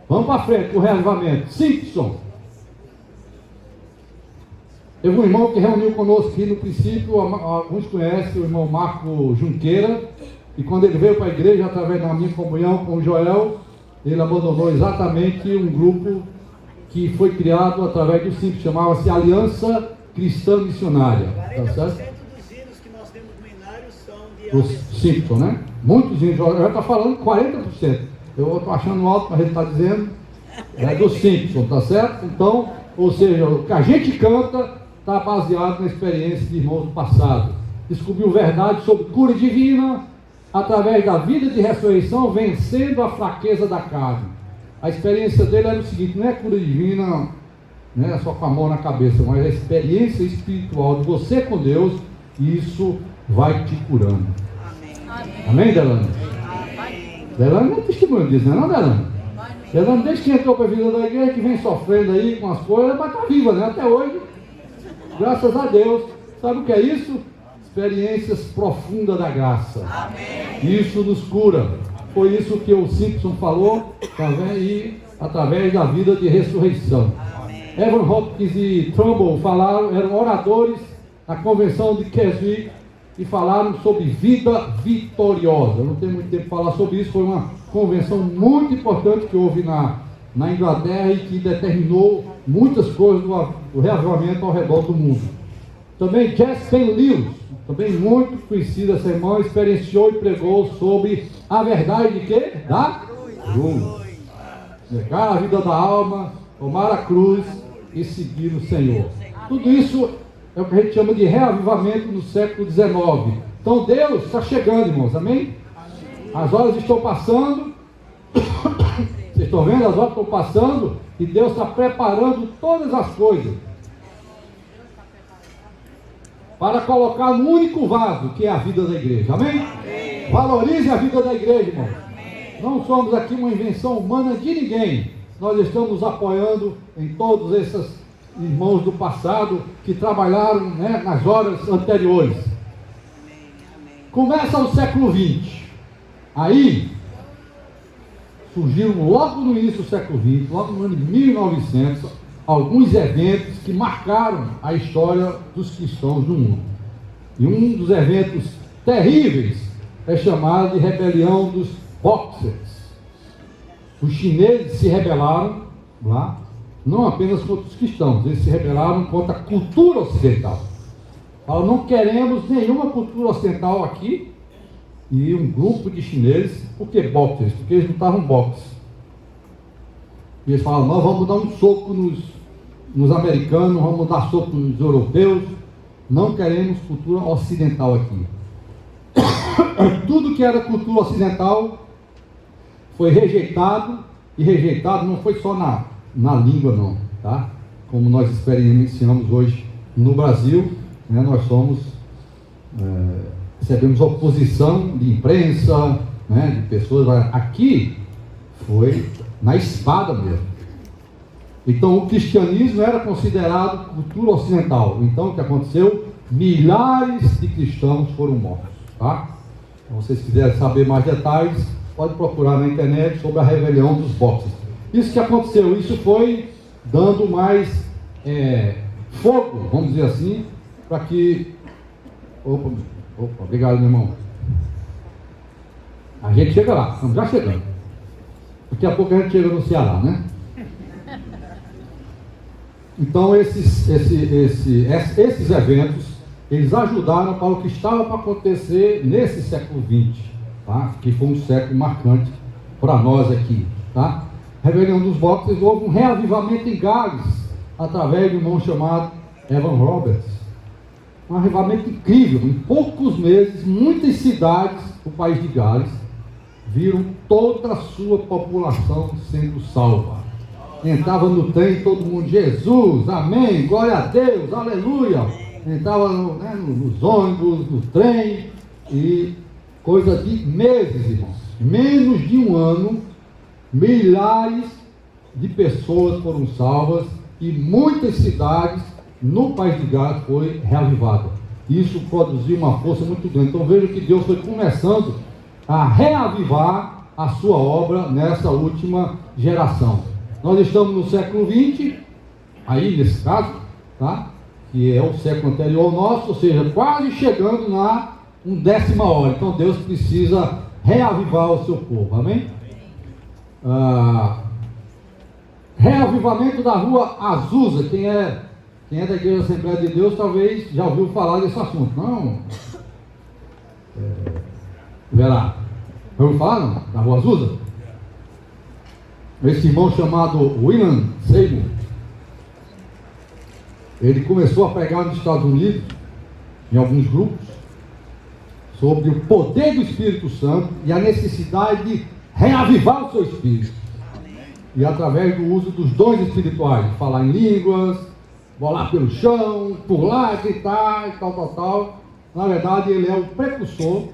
Vamos para frente, o reavivamento. Simpson. Teve um irmão que reuniu conosco aqui no princípio, alguns conhecem o irmão Marco Junqueira, e quando ele veio para a igreja, através da minha comunhão com o Joel, ele abandonou exatamente um grupo que foi criado através do Simpson, chamava-se Aliança Cristã Missionária.
40%
Tá certo?
dos hinos que nós temos no Inário são de
Dos Simpson, né? Muitos hinos, já está falando 40%. Eu estou achando alto, mas ele está dizendo é do Simpson, tá certo? Então, ou seja, o que a gente canta está baseado na experiência de irmãos do passado. Descobriu verdade sobre cura divina através da vida de ressurreição, vencendo a fraqueza da carne. A experiência dele era o seguinte: não é cura divina, né, só com a mão na cabeça, mas a experiência espiritual de você com Deus, isso vai te curando. Amém, Delane? Delane não é testemunho disso, não é, Delane? Delane, desde que entrou para a vida da igreja, que vem sofrendo aí com as coisas, mas está viva, né? Até hoje. Graças a Deus. Sabe o que é isso? Experiências profundas da graça. Amém. Isso nos cura. Foi isso que o Simpson falou, tá vendo? E através da vida de ressurreição. Amém. Evan Hopkins e Trumbull falaram, eram oradores na convenção de Keswick e falaram sobre vida vitoriosa. Eu não tenho muito tempo para falar sobre isso. Foi uma convenção muito importante que houve na Inglaterra e que determinou muitas coisas do reavivamento ao redor do mundo. Também Jess Lewis, também muito conhecida essa irmã, experienciou e pregou sobre a verdade de quê? Da cruz. Negar a vida da alma, tomar a cruz e seguir o Senhor. Tudo isso é o que a gente chama de reavivamento no século XIX. Então Deus está chegando, irmãos, amém? As horas estão passando. Vocês estão vendo? As horas estão passando e Deus está preparando todas as coisas para colocar no único vaso que é a vida da igreja. Amém? Amém. Valorize a vida da igreja, irmão. Amém. Não somos aqui uma invenção humana de ninguém. Nós estamos apoiando em todos esses irmãos do passado que trabalharam, né, nas horas anteriores. Começa o século XX. Aí surgiram logo no início do século XX, logo no ano de 1900, alguns eventos que marcaram a história dos cristãos no mundo. E um dos eventos terríveis é chamado de rebelião dos Boxers. Os chineses se rebelaram lá, não apenas contra os cristãos, eles se rebelaram contra a cultura ocidental. Falaram, não queremos nenhuma cultura ocidental aqui. E um grupo de chineses, por que boxers? Porque eles não estavam boxe. E eles falaram, nós vamos dar um soco nos americanos, vamos dar soco nos europeus, não queremos cultura ocidental aqui. Tudo que era cultura ocidental foi rejeitado, e rejeitado não foi só na língua não, tá? Como nós experienciamos hoje no Brasil, né, nós somos... recebemos oposição de imprensa, né, de pessoas. Aqui foi na espada mesmo. Então o cristianismo era considerado cultura ocidental. Então o que aconteceu? Milhares de cristãos foram mortos, tá? Então, se vocês quiserem saber mais detalhes, pode procurar na internet sobre a rebelião dos Boxers. Isso que aconteceu, isso foi dando mais fogo, vamos dizer assim, para que... Opa, obrigado, meu irmão. A gente chega lá, estamos já chegando. Daqui a pouco a gente chega no Ceará, né? Então esses eventos, eles ajudaram para o que estava para acontecer nesse século XX, tá? Que foi um século marcante para nós aqui, tá? Rebelião dos Boxers, houve um reavivamento em Gales, através de um irmão chamado Evan Roberts. Um avivamento incrível. Em poucos meses, muitas cidades do país de Gales viram toda a sua população sendo salva. Entrava no trem, todo mundo, Jesus, amém, glória a Deus, aleluia. Entrava nos ônibus, no trem, e coisa de meses, irmãos. Menos de um ano, milhares de pessoas foram salvas e muitas cidades no país de Gales foi reavivada. Isso produziu uma força muito grande. Então veja que Deus foi começando a reavivar a sua obra nessa última geração. Nós estamos no século XX, aí nesse caso, tá? Que é o século anterior ao nosso, ou seja, quase chegando na 10ª hora. Então Deus precisa reavivar o seu povo, amém? Reavivamento da rua Azusa. Quem é da Igreja Assembleia de Deus talvez já ouviu falar desse assunto. Não? Verá. Já ouviu falar, não? Da rua Azusa? Esse irmão chamado William Seymour, ele começou a pregar nos Estados Unidos, em alguns grupos, sobre o poder do Espírito Santo e a necessidade de reavivar o seu espírito. E através do uso dos dons espirituais, falar em línguas, bolar pelo chão, pular, gritar e tal. Na verdade, ele é o precursor,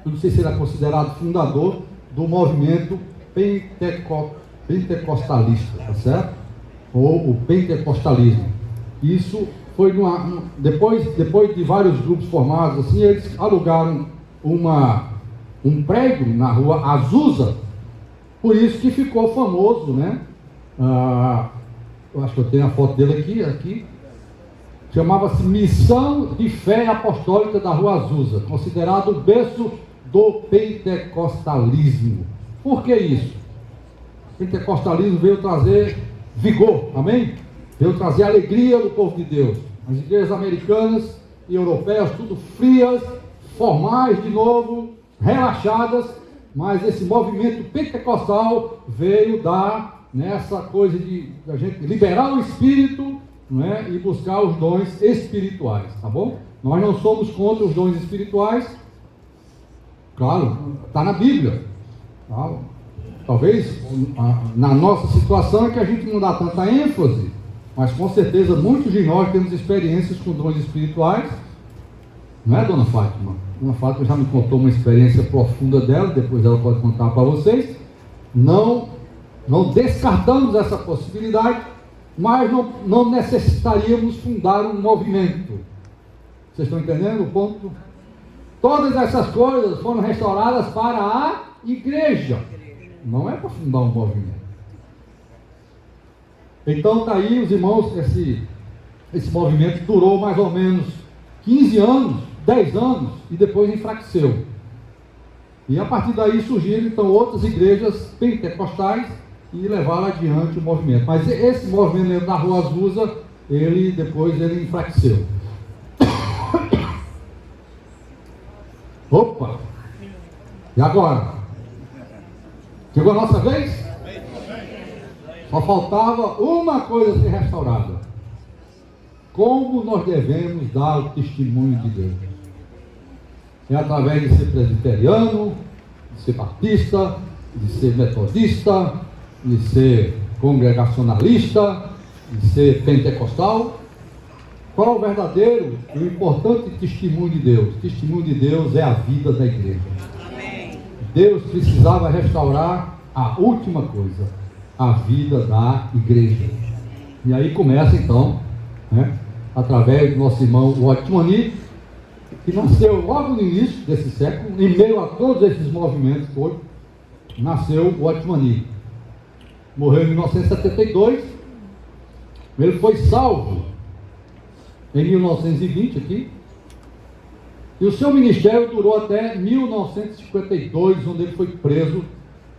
eu não sei se ele é considerado fundador, do movimento pentecostalista, tá certo? Ou o pentecostalismo. Isso foi depois de vários grupos formados, assim, eles alugaram um prédio na rua Azusa, por isso que ficou famoso, né? Eu acho que eu tenho a foto dele aqui. Chamava-se Missão de Fé Apostólica da Rua Azusa, considerado o berço do pentecostalismo. Por que isso? O pentecostalismo veio trazer vigor, amém? Veio trazer alegria do povo de Deus. As igrejas americanas e europeias, tudo frias, formais de novo, relaxadas, mas esse movimento pentecostal veio dar nessa coisa de a gente liberar o espírito, não é? E buscar os dons espirituais, tá bom? Nós não somos contra os dons espirituais, claro, está na Bíblia, tá? Talvez na nossa situação é que a gente não dá tanta ênfase, mas com certeza muitos de nós temos experiências com dons espirituais, não é, dona Fátima? Dona Fátima já me contou uma experiência profunda dela, depois ela pode contar para vocês. Não descartamos essa possibilidade, mas não necessitaríamos fundar um movimento. Vocês estão entendendo o ponto? Todas essas coisas foram restauradas para a igreja, não é para fundar um movimento. Então está aí, os irmãos, esse movimento durou mais ou menos 15 anos, 10 anos, e depois enfraqueceu. E a partir daí surgiram então outras igrejas pentecostais e levaram adiante o movimento. Mas esse movimento da Rua Azusa, depois ele enfraqueceu. Opa! E agora? Chegou a nossa vez? Só faltava uma coisa ser restaurada. Como nós devemos dar o testemunho de Deus? É através de ser presbiteriano, de ser batista, de ser metodista, de ser congregacionalista, de ser pentecostal. Qual é o verdadeiro e o importante testemunho de Deus? O testemunho de Deus é a vida da igreja. Deus precisava restaurar a última coisa, a vida da igreja. E aí começa então, né, através do nosso irmão Watchman, que nasceu logo no início desse século, em meio a todos esses movimentos todos, nasceu o Watchman. Morreu em 1972, ele foi salvo em 1920 aqui, e o seu ministério durou até 1952, onde ele foi preso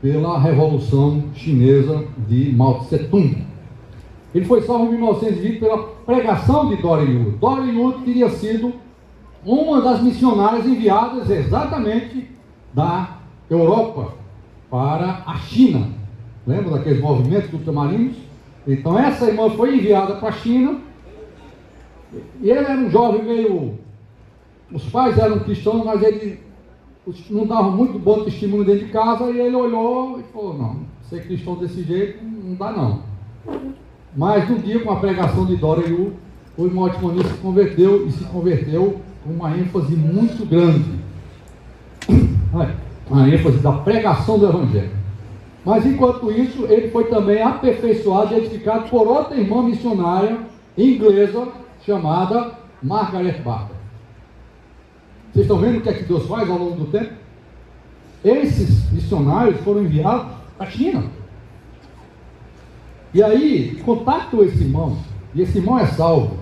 pela Revolução Chinesa de Mao Tse Tung. Ele foi salvo em 1920 pela pregação de Dory Yu. Dory Yu teria sido uma das missionárias enviadas exatamente da Europa para a China. Lembra daqueles movimentos ultramarinos? Então essa irmã foi enviada para a China E ele era um jovem meio... Os pais eram cristãos, mas ele não dava muito bom testemunho dentro de casa, e ele olhou e falou, não, ser cristão desse jeito não dá não. Mas um dia, com a pregação de Dora Yu, o irmão Otmani se converteu, e se converteu com uma ênfase muito grande. A ênfase da pregação do Evangelho. Mas enquanto isso, ele foi também aperfeiçoado e edificado por outra irmã missionária inglesa, chamada Margaret Barker. Vocês estão vendo o que é que Deus faz ao longo do tempo? Esses missionários foram enviados para a China. E aí, contactam esse irmão, e esse irmão é salvo.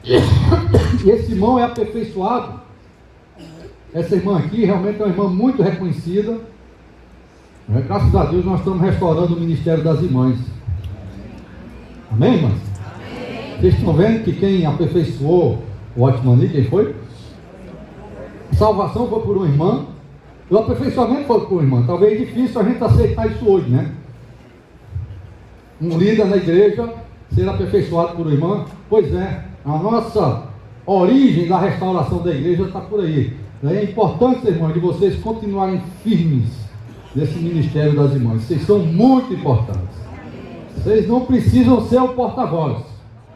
E esse irmão é aperfeiçoado. Essa irmã aqui realmente é uma irmã muito reconhecida. Graças a Deus nós estamos restaurando o ministério das irmãs. Amém, irmãs? Amém. Vocês estão vendo que quem aperfeiçoou o Otmani, quem foi? A salvação foi por uma irmã, o aperfeiçoamento foi por uma irmã. Talvez é difícil a gente aceitar isso hoje, né? Um líder na igreja ser aperfeiçoado por uma irmã. Pois é, a nossa origem da restauração da igreja está por aí. É importante, irmãos, de vocês continuarem firmes nesse ministério das irmãs. Vocês são muito importantes. Vocês não precisam ser o porta-voz,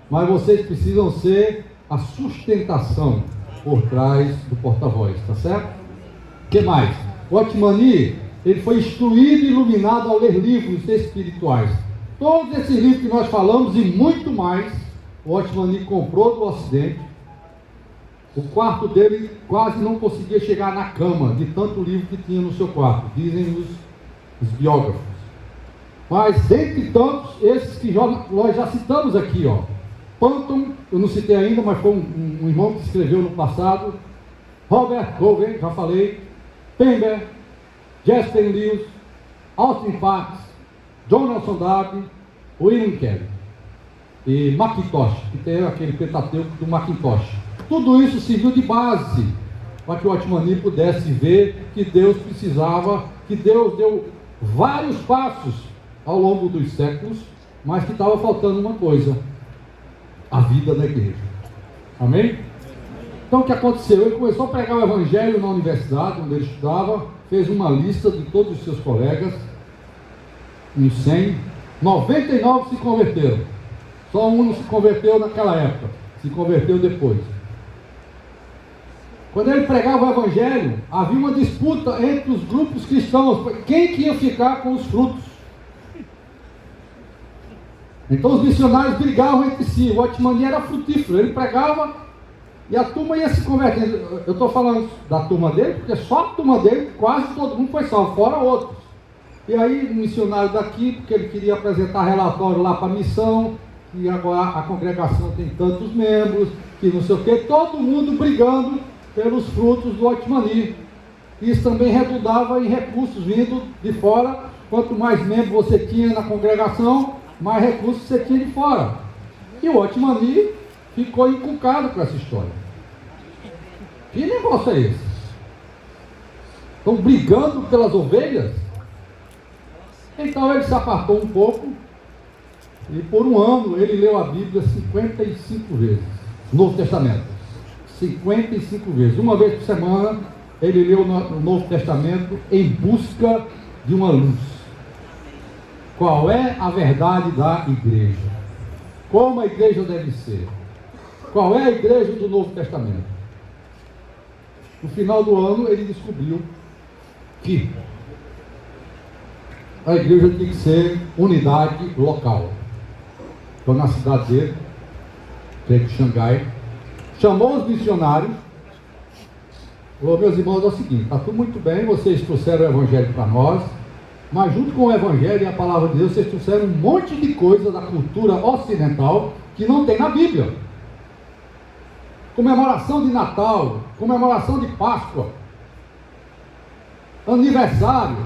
mas vocês precisam ser a sustentação por trás do porta-voz, tá certo? O que mais? O Otmani, ele foi instruído e iluminado ao ler livros espirituais. Todos esses livros que nós falamos e muito mais, o Otmani comprou do Ocidente. O quarto dele quase não conseguia chegar na cama, de tanto livro que tinha no seu quarto, dizem os biógrafos. Mas, dentre tantos, esses que nós já citamos aqui, ó. Panton, eu não citei ainda, mas foi um irmão que escreveu no passado. Robert Goven, já falei. Pember, Jasper Lewis, Austin Parks, Jonathan Darby, William Kelly e Macintosh, que tem aquele Pentateuco do Macintosh. Tudo isso serviu de base para que o Otmani pudesse ver que Deus precisava, que Deus deu vários passos ao longo dos séculos, mas que estava faltando uma coisa: a vida da igreja. Amém? Então o que aconteceu? Ele começou a pregar o Evangelho na universidade, onde ele estudava, fez uma lista de todos os seus colegas, uns 100, 99 se converteram. Só um não se converteu naquela época, se converteu depois. Quando ele pregava o Evangelho, havia uma disputa entre os grupos cristãos, quem que ia ficar com os frutos. Então os missionários brigavam entre si. O Otmani era frutífero, ele pregava e a turma ia se convertendo. Eu estou falando da turma dele, porque só a turma dele, quase todo mundo foi salvo, fora outros. E aí um missionário daqui, porque ele queria apresentar relatório lá para a missão, que agora a congregação tem tantos membros, que não sei o que, todo mundo brigando pelos frutos do Otmani. Isso também redundava em recursos vindo de fora. Quanto mais membros você tinha na congregação, mais recursos você tinha de fora. E o Otmani ficou encucado com essa história. Que negócio é esse? Estão brigando pelas ovelhas? Então ele se apartou um pouco e por um ano ele leu a Bíblia 55 vezes, Novo Testamento. 55 vezes, uma vez por semana ele leu o Novo Testamento em busca de uma luz. Qual é a verdade da igreja? Como a igreja deve ser? Qual é a igreja do Novo Testamento? No final do ano ele descobriu que a igreja tem que ser unidade local. Então na cidade dele, que é de Xangai, chamou os missionários, falou: meus irmãos, é o seguinte, está tudo muito bem, vocês trouxeram o Evangelho para nós, mas junto com o Evangelho e a palavra de Deus, vocês trouxeram um monte de coisa da cultura ocidental que não tem na Bíblia. Comemoração de Natal, comemoração de Páscoa, aniversário.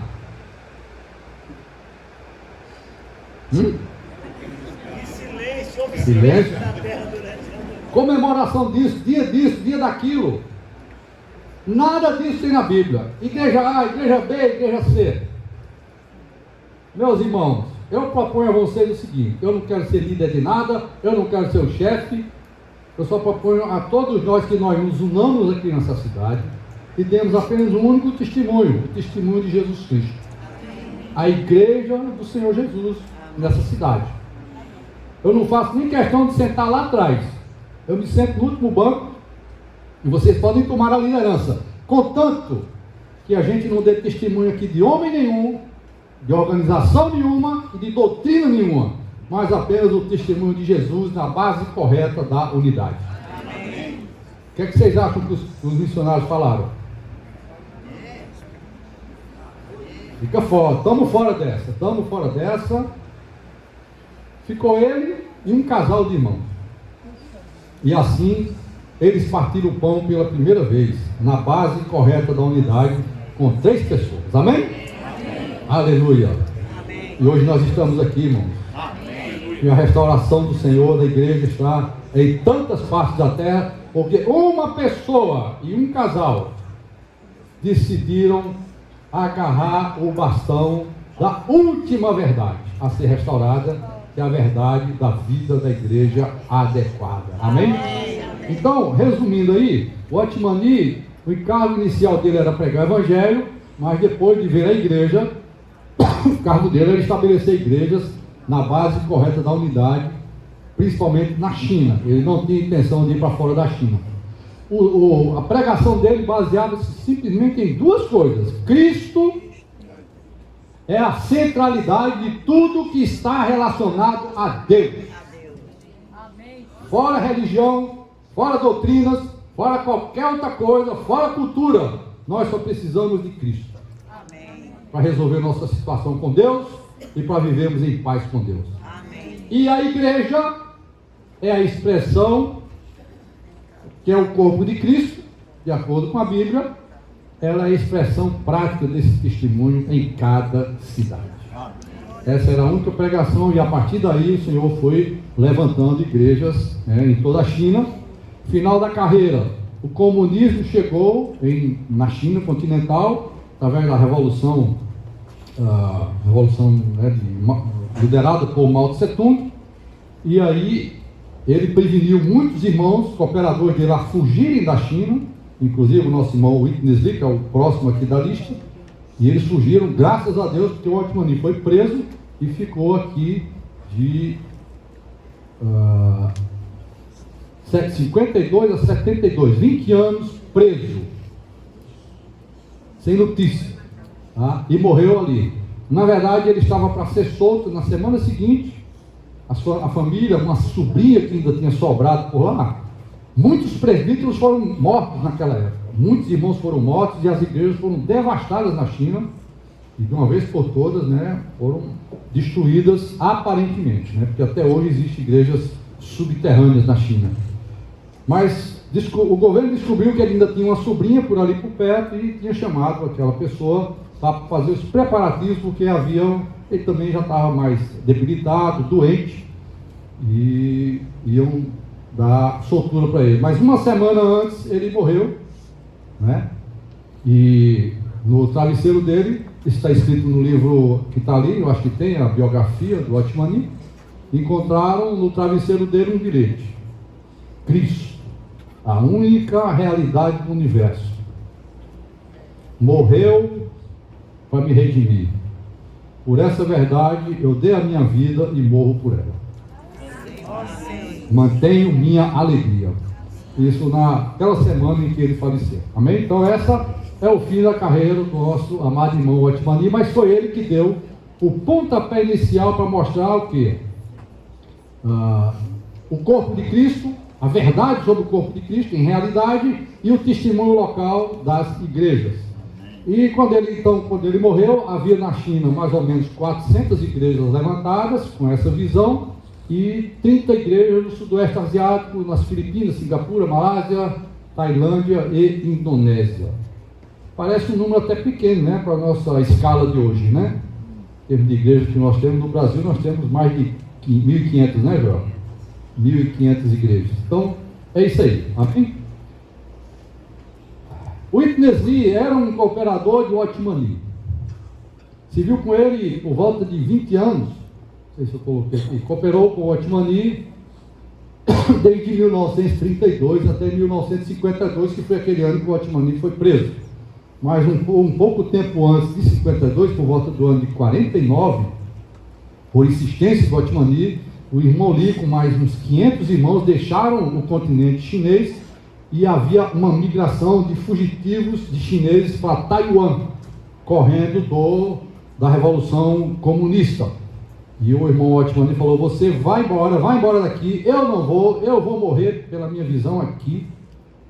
Silêncio. Comemoração disso, dia daquilo. Nada disso tem na Bíblia. Igreja A, igreja B, igreja C. Meus irmãos, eu proponho a vocês o seguinte: eu não quero ser líder de nada, eu não quero ser o chefe, eu só proponho a todos nós que nós nos unamos aqui nessa cidade e demos apenas um único testemunho, o testemunho de Jesus Cristo. A igreja do Senhor Jesus nessa cidade. Eu não faço nem questão de sentar lá atrás. Eu me sento no último banco e vocês podem tomar a liderança. Contanto que a gente não dê testemunho aqui de homem nenhum, de organização nenhuma e de doutrina nenhuma, mas apenas o testemunho de Jesus na base correta da unidade. Amém. O que é que vocês acham que os missionários falaram? Fica fora, estamos fora dessa. Ficou ele e um casal de irmãos. E assim, eles partiram o pão pela primeira vez, na base correta da unidade, com 3 pessoas. Amém? Amém. Aleluia. Amém. E hoje nós estamos aqui, irmãos. Amém. E a restauração do Senhor da igreja está em tantas partes da terra, porque uma pessoa e um casal decidiram agarrar o bastão da última verdade a ser restaurada, que é a verdade da vida da igreja adequada. Amém? Então, resumindo aí, o Otmani, o encargo inicial dele era pregar o evangelho, mas depois de ver a igreja, o encargo dele era estabelecer igrejas na base correta da unidade, principalmente na China. Ele não tinha intenção de ir para fora da China. A pregação dele baseava-se simplesmente em 2 coisas. Cristo é a centralidade de tudo que está relacionado a Deus. Fora religião, fora doutrinas, fora qualquer outra coisa, fora cultura, nós só precisamos de Cristo. Para resolver nossa situação com Deus e para vivermos em paz com Deus. Amém. E a igreja é a expressão que é o corpo de Cristo, de acordo com a Bíblia, ela é a expressão prática desse testemunho em cada cidade. Essa era a única pregação e a partir daí o Senhor foi levantando igrejas em toda a China. Final da carreira, o comunismo chegou na China continental, através da revolução, liderada por Mao Tse Tung, e aí ele preveniu muitos irmãos, cooperadores dele, a fugirem da China, inclusive o nosso irmão Witness Lee, que é o próximo aqui da lista, e eles fugiram, graças a Deus, porque o Otmani foi preso e ficou aqui de 52 a 72, 20 anos preso, sem notícia, tá? E morreu ali. Na verdade, ele estava para ser solto na semana seguinte. A família, uma sobrinha que ainda tinha sobrado por lá, muitos presbíteros foram mortos naquela época, muitos irmãos foram mortos e as igrejas foram devastadas na China, e de uma vez por todas, né, foram destruídas aparentemente, né, porque até hoje existem igrejas subterrâneas na China. Mas o governo descobriu que ele ainda tinha uma sobrinha por ali por perto e tinha chamado aquela pessoa para fazer os preparativos, porque ele também já estava mais debilitado, doente, e iam dar soltura para ele. Mas uma semana antes ele morreu, né? E no travesseiro dele, está escrito no livro que está ali, eu acho que tem a biografia do Otmani, encontraram no travesseiro dele um bilhete: Cristo, a única realidade do universo, morreu para me redimir. Por essa verdade eu dei a minha vida e morro por ela. Mantenho minha alegria. Isso naquela semana em que ele faleceu. Amém? Então essa é o fim da carreira do nosso amado irmão Otmani, mas foi ele que deu o pontapé inicial para mostrar o quê? O corpo de Cristo, a verdade sobre o corpo de Cristo em realidade e o testemunho local das igrejas. E quando ele morreu, havia na China mais ou menos 400 igrejas levantadas com essa visão e 30 igrejas no Sudoeste Asiático, nas Filipinas, Singapura, Malásia, Tailândia e Indonésia. Parece um número até pequeno, né, para a nossa escala de hoje, né? Em termos de igrejas que nós temos no Brasil, nós temos mais de 1.500, né, João? 1.500 igrejas. Então, é isso aí. Amém? O Witness Lee era um cooperador de Otmani. Se viu com ele por volta de 20 anos, não sei se eu coloquei aqui, cooperou com o Otmani desde 1932 até 1952, que foi aquele ano que o Otmani foi preso. Mas um pouco tempo antes de 52, por volta do ano de 49, por insistência do Otmani, o irmão Li, com mais uns 500 irmãos, deixaram o continente chinês e havia uma migração de fugitivos de chineses para Taiwan, correndo da Revolução Comunista. E o irmão Otmani falou: você vai embora daqui, eu não vou, eu vou morrer pela minha visão aqui,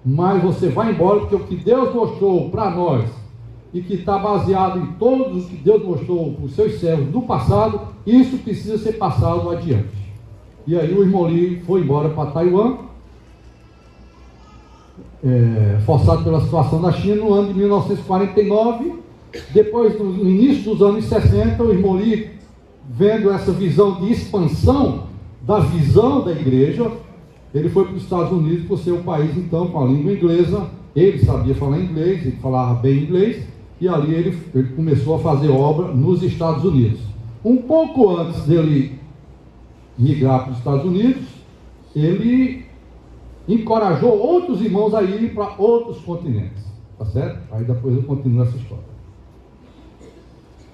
mas você vai embora, porque o que Deus mostrou para nós, e que está baseado em todos os que Deus mostrou para os seus servos do passado, isso precisa ser passado adiante. E aí o irmão Li foi embora para Taiwan, forçado pela situação da China, no ano de 1949. Depois, no início dos anos 60, o irmão Li, vendo essa visão de expansão da visão da igreja, ele foi para os Estados Unidos, por ser o país então com a língua inglesa. Ele sabia falar inglês, ele falava bem inglês, e ali ele começou a fazer obra nos Estados Unidos. Um pouco antes dele migrar para os Estados Unidos, ele encorajou outros irmãos a irem para outros continentes, tá certo? Aí depois eu continuo essa história.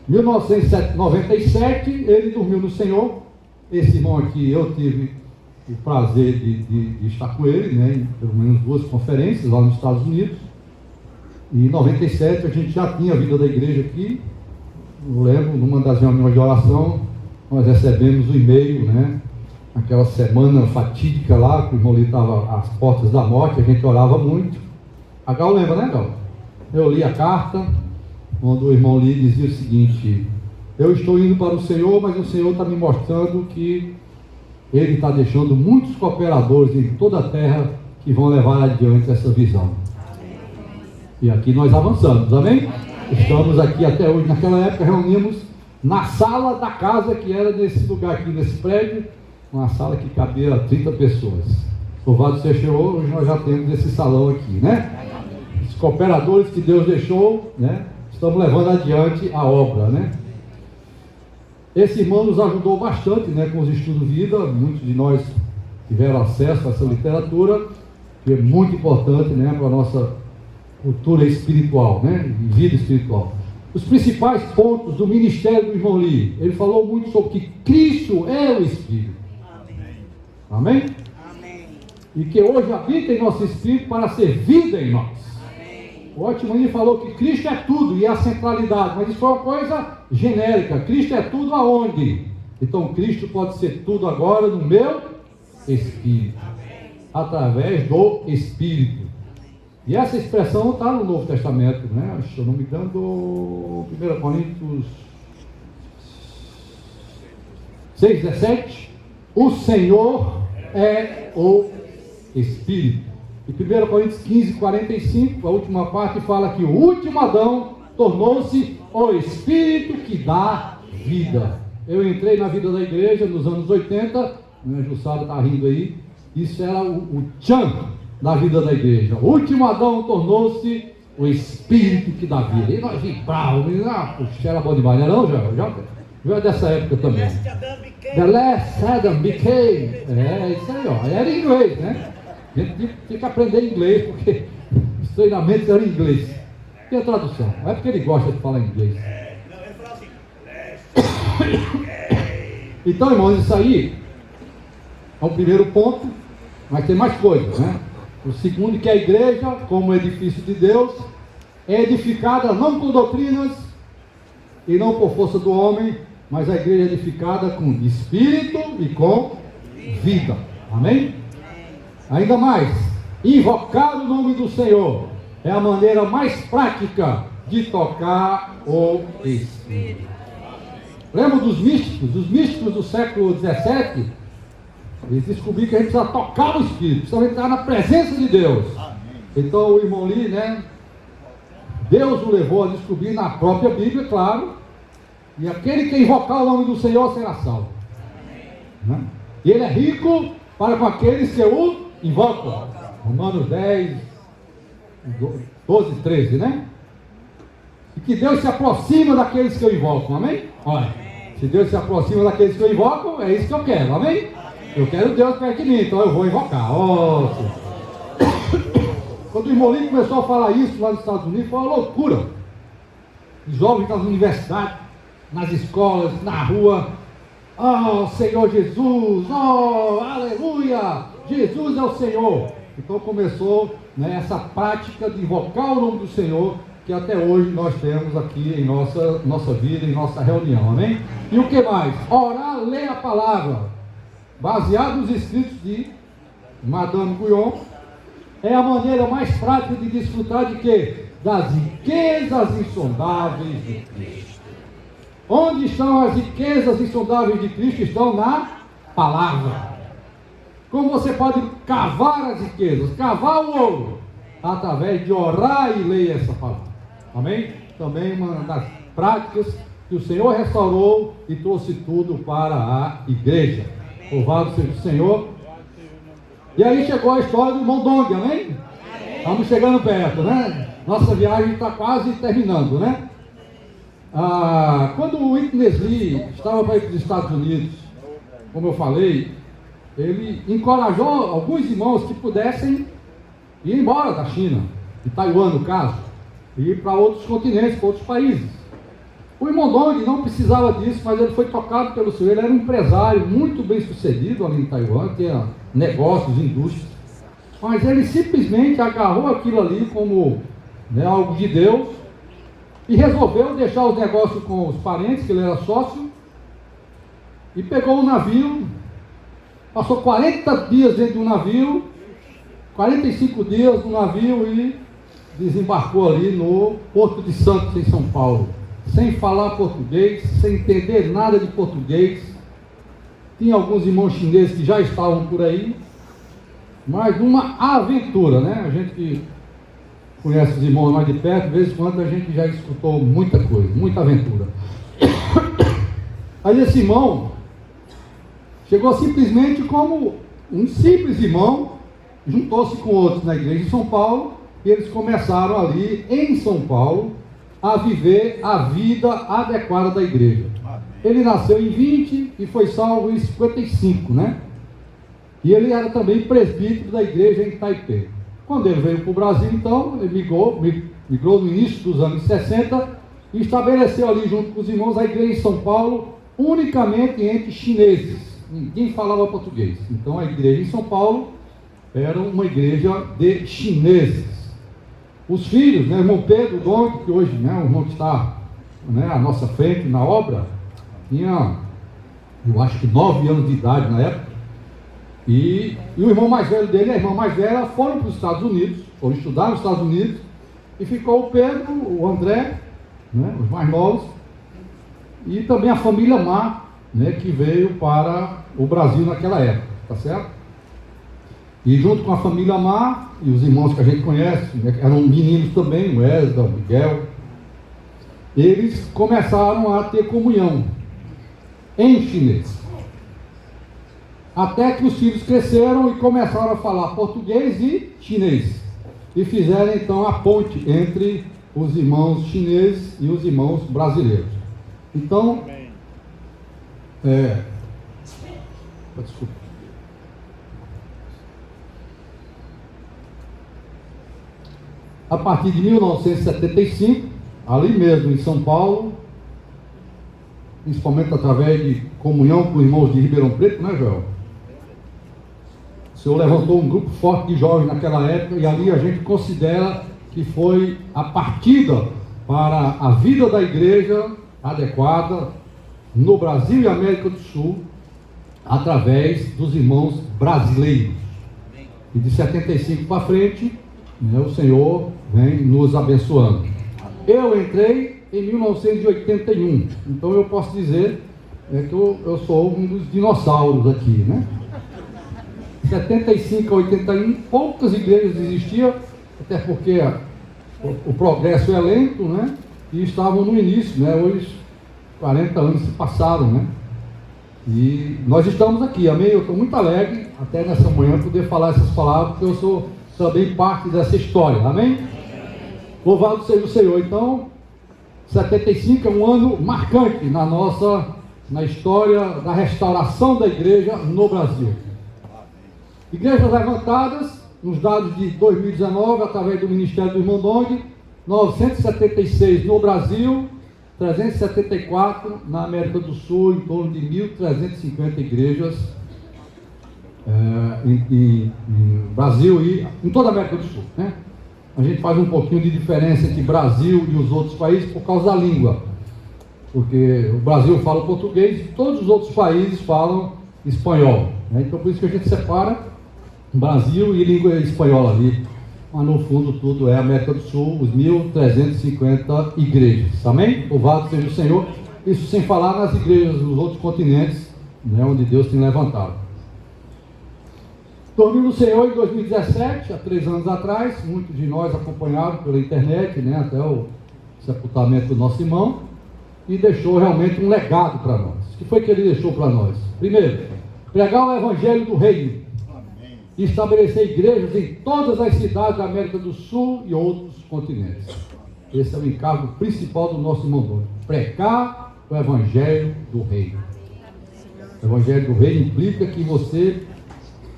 Em 1997, ele dormiu no Senhor. Esse irmão aqui, eu tive o prazer de estar com ele, né, em pelo menos 2 conferências lá nos Estados Unidos. E em 97 a gente já tinha a vida da igreja aqui. Eu lembro, numa das reuniões de oração, nós recebemos o e-mail, né, aquela semana fatídica lá, que o irmão Li estava às portas da morte, a gente orava muito. A Gal lembra, né, Gal? Eu li a carta, onde o irmão Li dizia o seguinte: eu estou indo para o Senhor, mas o Senhor está me mostrando que Ele está deixando muitos cooperadores em toda a terra que vão levar adiante essa visão. Amém. E aqui nós avançamos, amém? Estamos aqui até hoje. Naquela época reunimos na sala da casa, que era nesse lugar aqui, nesse prédio, uma sala que cabia 30 pessoas. Louvado seja o Senhor, hoje nós já temos esse salão aqui, né? Os cooperadores que Deus deixou, né? Estamos levando adiante a obra, né? Esse irmão nos ajudou bastante, né, com os estudos de vida. Muitos de nós tiveram acesso a essa literatura, que é muito importante, né, para a nossa cultura espiritual, né, e vida espiritual. Os principais pontos do ministério do irmão Li, ele falou muito sobre que Cristo é o Espírito. Amém? Amém? Amém. E que hoje habita em nosso espírito para ser vida em nós. O Otmani falou que Cristo é tudo e é a centralidade, mas isso foi uma coisa genérica. Cristo é tudo aonde? Então Cristo pode ser tudo agora no meu espírito, através do Espírito. E essa expressão está no Novo Testamento, né? Se eu não me engano, do 1 Coríntios 6,17. O Senhor é o Espírito. E 1 Coríntios 15:45, a última parte fala que o último Adão tornou-se o Espírito que dá vida. Eu entrei na vida da igreja nos anos 80, né, Jussara está rindo aí, isso era o tchan da vida da igreja. O último Adão tornou-se o Espírito que dá vida. E nós vibrávamos, puxa, era bom demais, não é, já é dessa época também. The last Adam became. É isso aí, ó. Era em inglês, né? A gente tinha que aprender inglês, porque os treinamentos eram em inglês. E a tradução? Não é porque ele gosta de falar inglês.
Não, ele fala assim.
Então, irmãos, isso aí é o primeiro ponto, mas tem mais coisas, né? O segundo, que a igreja, como edifício de Deus, é edificada não com doutrinas e não por força do homem, mas a igreja é edificada com espírito e com vida. Amém? Ainda mais, invocar o nome do Senhor é a maneira mais prática de tocar o Espírito. Lembra dos místicos? Os místicos do século XVII, eles descobriram que a gente precisa tocar o Espírito, precisa entrar na presença de Deus. Então o irmão Li, né, Deus o levou a descobrir na própria Bíblia, claro, e aquele que invocar o nome do Senhor será salvo. Né? E ele é rico para com aqueles que o invocam. Romanos 10, 12, 13, né? E que Deus se aproxima daqueles que o invocam, amém? Olha, se Deus se aproxima daqueles que o invocam, é isso que eu quero, amém? Eu quero Deus perto de mim, então eu vou invocar. Oh, quando o irmão Lino começou a falar isso lá nos Estados Unidos, foi uma loucura. Os jovens nas universidades, nas escolas, na rua. Oh, Senhor Jesus, oh, aleluia, Jesus é o Senhor. Então começou, né, essa prática de invocar o nome do Senhor, que até hoje nós temos aqui em nossa vida, em nossa reunião, amém? E o que mais? Orar, ler a palavra, baseado nos escritos de Madame Guyon, é a maneira mais prática de desfrutar de quê? Das riquezas insondáveis de Cristo. Onde estão as riquezas insondáveis de Cristo? Estão na palavra. Como você pode cavar as riquezas, cavar o ouro, através de orar e ler essa palavra. Amém? Também uma das práticas que o Senhor restaurou e trouxe tudo para a igreja. Louvado seja o Senhor. E aí chegou a história do irmão Dong, amém? Estamos chegando perto, né? Nossa viagem está quase terminando, né? Quando o Witness Lee estava para ir para os Estados Unidos, como eu falei, ele encorajou alguns irmãos que pudessem ir embora da China, de Taiwan no caso, e ir para outros continentes, para outros países. O irmão Dong não precisava disso, mas ele foi tocado pelo Senhor. Ele era um empresário muito bem sucedido ali em Taiwan, tinha negócios, indústrias, mas ele simplesmente agarrou aquilo ali como, né, algo de Deus e resolveu deixar os negócios com os parentes, que ele era sócio, e pegou um navio, passou 40 dias dentro do navio, 45 dias no navio e desembarcou ali no Porto de Santos, em São Paulo, sem falar português, sem entender nada de português. Tinha alguns irmãos chineses que já estavam por aí, mas uma aventura, né? A gente que conhece os irmãos mais de perto, de vez em quando a gente já escutou muita coisa, muita aventura. Aí esse irmão chegou simplesmente como um simples irmão, juntou-se com outros na igreja de São Paulo, e eles começaram ali em São Paulo a viver a vida adequada da igreja. Ele nasceu em 20 e foi salvo em 55, né? E ele era também presbítero da igreja em Taipei. Quando ele veio para o Brasil, então, ele migrou no início dos anos 60 e estabeleceu ali junto com os irmãos a igreja em São Paulo, unicamente entre chineses. Ninguém falava português. Então a igreja em São Paulo era uma igreja de chineses. Os filhos, né, o irmão Pedro Dong, que hoje, né, o irmão que está, né, à nossa frente na obra, tinha, eu acho que 9 anos de idade na época, e o irmão mais velho dele e a irmã mais velha foram para os Estados Unidos, foram estudar nos Estados Unidos, e ficou o Pedro, o André, né, os mais novos, e também a família Ma, né, que veio para o Brasil naquela época, tá certo? E junto com a família Ma e os irmãos que a gente conhece, né, eram meninos também, o Wesley, o Miguel, eles começaram a ter comunhão em chinês. Até que os filhos cresceram e começaram a falar português e chinês. E fizeram então a ponte entre os irmãos chineses e os irmãos brasileiros. Então, desculpa. A partir de 1975, ali mesmo em São Paulo, principalmente através de comunhão com os irmãos de Ribeirão Preto, né, Joel? O Senhor levantou um grupo forte de jovens naquela época, e ali a gente considera que foi a partida para a vida da igreja adequada no Brasil e América do Sul, através dos irmãos brasileiros. E de 75 para frente, né, o Senhor vem nos abençoando. Eu entrei em 1981, então eu posso dizer que eu sou um dos dinossauros aqui, né? 75 a 81, poucas igrejas existiam, até porque o progresso é lento, né? E estavam no início, né? Hoje 40 anos se passaram, né? E nós estamos aqui, amém? Eu estou muito alegre até nessa manhã poder falar essas palavras, porque eu sou também parte dessa história, amém? Louvado seja o Senhor. Então, 75 é um ano marcante na nossa na história da restauração da igreja no Brasil. Igrejas levantadas, nos dados de 2019, através do Ministério do Irmão Dong, 976 no Brasil, 374 na América do Sul, em torno de 1.350 igrejas em Brasil e em toda a América do Sul, né? A gente faz um pouquinho de diferença entre Brasil e os outros países por causa da língua, porque o Brasil fala português e todos os outros países falam espanhol, né? Então por isso que a gente separa Brasil e língua espanhola ali, mas no fundo tudo é América do Sul, os 1.350 igrejas, amém? Louvado seja o Senhor. Isso sem falar nas igrejas dos outros continentes, né, onde Deus tem levantado. Dormi no Senhor em 2017, há 3 anos atrás, muitos de nós acompanharam pela internet, né, até o sepultamento do nosso irmão, e deixou realmente um legado para nós. O que foi que ele deixou para nós? Primeiro, pregar o Evangelho do Reino, e estabelecer igrejas em todas as cidades da América do Sul e outros continentes. Esse é o encargo principal do nosso irmão Dom, pregar o Evangelho do Reino. O Evangelho do Reino implica que você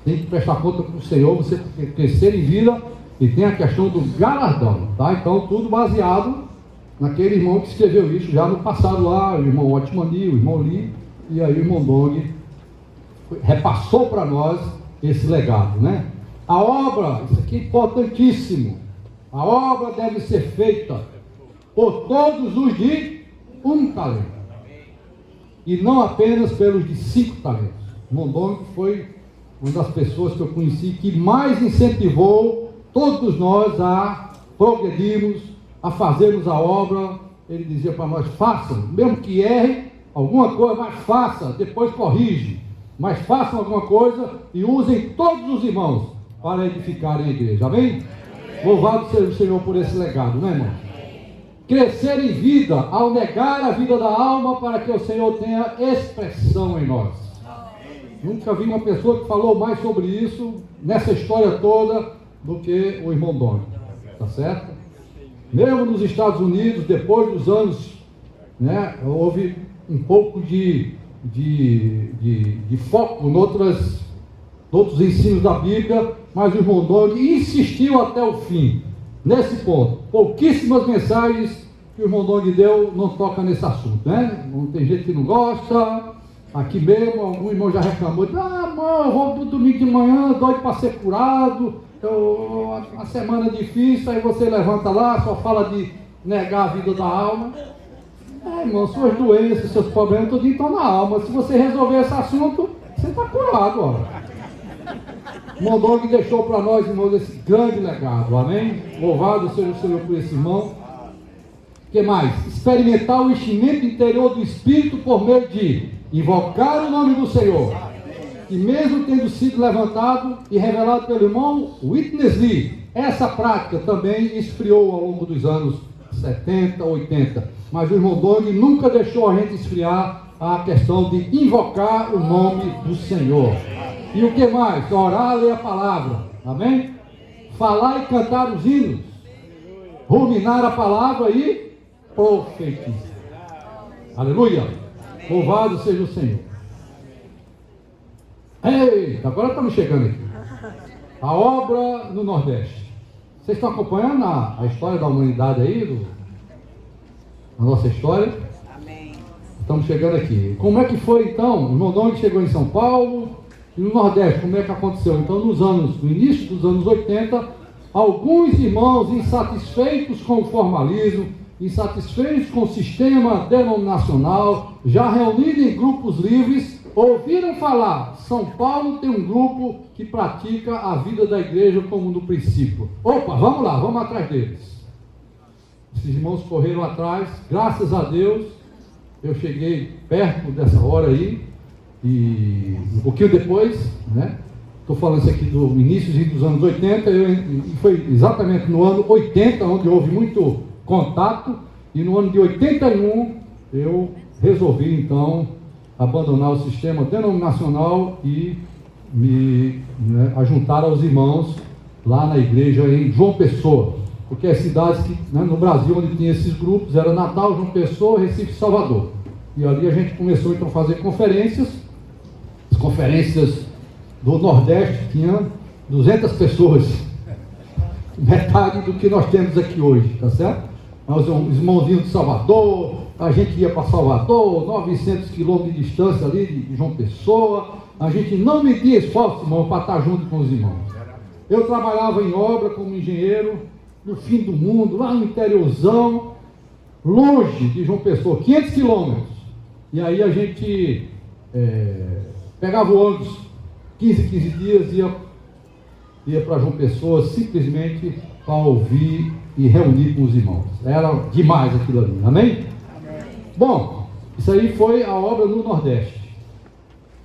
tem que prestar conta para o Senhor, você tem que crescer em vida, e tem a questão do galardão, tá? Então tudo baseado naquele irmão que escreveu isso já no passado lá, o irmão Otmani, o irmão Lee, e aí o irmão Dong repassou para nós esse legado, né? A obra, isso aqui é importantíssimo, a obra deve ser feita por todos os de 1 talento, e não apenas pelos de 5 talentos. O irmão Dong foi uma das pessoas que eu conheci que mais incentivou todos nós a progredirmos, a fazermos a obra. Ele dizia para nós: façam, mesmo que erre alguma coisa, mas faça, depois corrige, mas façam alguma coisa e usem todos os irmãos para edificarem a igreja, amém? Louvado seja o Senhor por esse legado, não é, irmão? Crescer em vida, ao negar a vida da alma, para que o Senhor tenha expressão em nós. Nunca vi uma pessoa que falou mais sobre isso nessa história toda do que o irmão Dong, tá certo? Mesmo nos Estados Unidos, depois dos anos, né, houve um pouco de foco em outros ensinos da Bíblia, mas o irmão Dong insistiu até o fim, nesse ponto. Pouquíssimas mensagens que o irmão Dong deu não toca nesse assunto, né? Não tem gente que não gosta. Aqui mesmo, algum irmão já reclamou, irmão, eu vou do domingo de manhã, doido para ser curado, uma semana difícil, aí você levanta lá, só fala de negar a vida da alma. Irmão, suas doenças, seus problemas, tudo estão na alma. Se você resolver esse assunto, você está curado, ó. O irmão Dong deixou para nós, irmãos, esse grande legado, amém? Louvado seja o Senhor por esse irmão. O que mais? Experimentar o enchimento interior do Espírito por meio de invocar o nome do Senhor, que mesmo tendo sido levantado e revelado pelo irmão Witness Lee, essa prática também esfriou ao longo dos anos 70, 80, mas o irmão Dong nunca deixou a gente esfriar a questão de invocar o nome do Senhor. E o que mais? Orar, ler a palavra, amém? Falar e cantar os hinos, ruminar a palavra e profetizar. Aleluia! Louvado seja o Senhor. Eita, agora estamos chegando aqui. A obra no Nordeste. Vocês estão acompanhando a história da humanidade aí? A nossa história?
Amém.
Estamos chegando aqui. Como é que foi então? O irmão Dong chegou em São Paulo. E no Nordeste, como é que aconteceu? Então, no início dos anos 80, alguns irmãos insatisfeitos com o formalismo, insatisfeitos com o sistema denominacional, já reunidos em grupos livres, ouviram falar: São Paulo tem um grupo que pratica a vida da igreja como no princípio. Opa, vamos lá, vamos atrás deles. Esses irmãos correram atrás, graças a Deus, eu cheguei perto dessa hora aí, e um pouquinho depois, né? Estou falando isso aqui do início dos anos 80, e foi exatamente no ano 80, onde houve muito contato, e no ano de 81 eu resolvi então abandonar o sistema denominacional e me ajuntar aos irmãos lá na igreja em João Pessoa, porque as cidades que, no Brasil onde tinha esses grupos era Natal, João Pessoa, Recife e Salvador. E ali a gente começou então a fazer conferências. As conferências do Nordeste tinham 200 pessoas, metade do que nós temos aqui hoje, tá certo? Nós, os irmãozinhos de Salvador, a gente ia para Salvador, 900 quilômetros de distância ali de João Pessoa, a gente não media esforço, irmão, para estar junto com os irmãos. Eu trabalhava em obra como engenheiro, no fim do mundo, lá no interiorzão, longe de João Pessoa, 500 quilômetros. E aí a gente pegava o ônibus, 15 dias, ia para João Pessoa, simplesmente para ouvir e reunir com os irmãos. Era demais aquilo ali, amém? Bom, isso aí foi a obra no Nordeste.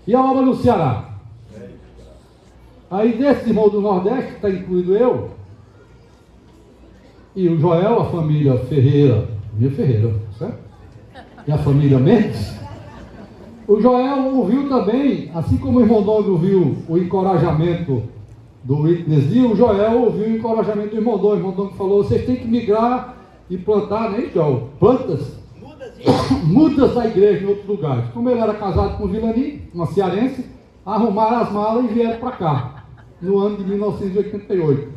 E a obra no Ceará? Aí desses irmãos do Nordeste, que está incluído eu, e o Joel, a família Ferreira, certo? E a família Mendes, o Joel ouviu também, assim como o irmão Dom ouviu o encorajamento do Witness Lee, o Joel ouviu o encorajamento do irmão Dom. O irmão Dom falou: vocês têm que migrar e plantar, né, Joel? Plantas, mudas da igreja em outros lugares. Como ele era casado com Vilani, uma cearense, arrumaram as malas e vieram para cá, no ano de 1988.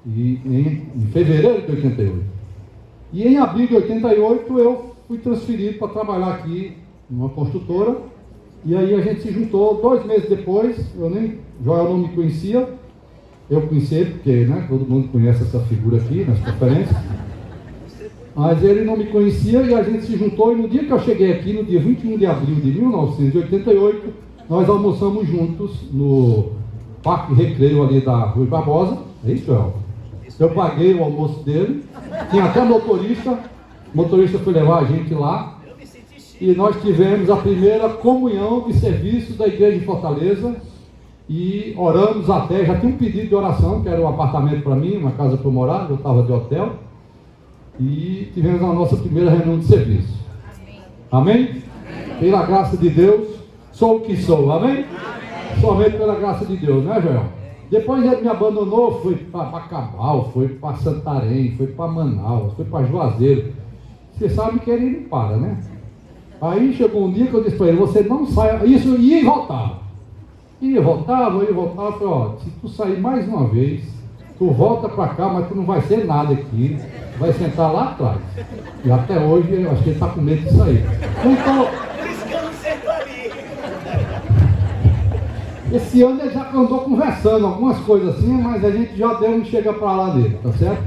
E em fevereiro de 88. E em abril de 88 eu fui transferido para trabalhar aqui numa construtora. E aí a gente se juntou 2 meses depois. Joel não me conhecia, eu conheci ele, porque, né, todo mundo conhece essa figura aqui nas conferências. Mas ele não me conhecia e a gente se juntou. E no dia que eu cheguei aqui, no dia 21 de abril de 1988, nós almoçamos juntos no Parque Recreio ali da Rui Barbosa. É isso, Joel? Eu paguei o almoço dele, tinha até motorista, o motorista foi levar a gente lá, e nós tivemos a primeira comunhão de serviço da igreja de Fortaleza, e oramos até, já tinha um pedido de oração, que era um apartamento para mim, uma casa para eu morar, eu estava de hotel, e tivemos a nossa primeira reunião de serviço. Amém? Amém? Pela graça de Deus, sou o que sou, amém? Amém? Somente pela graça de Deus, né, Joel? Depois ele me abandonou, foi para Cabal, foi para Santarém, foi para Manaus, foi para Juazeiro. Você sabe que ele não para, né? Aí chegou um dia que eu disse para ele: você não sai, isso ia e voltava. Ia e voltava, falei: ó, se tu sair mais uma vez, tu volta para cá, mas tu não vai ser nada aqui, vai sentar lá atrás. E até hoje eu acho que ele está com medo de sair. Então,
Por isso que eu não sento ali.
esse ano ele já andou conversando algumas coisas assim, mas a gente já deu um chega para lá dele, tá certo?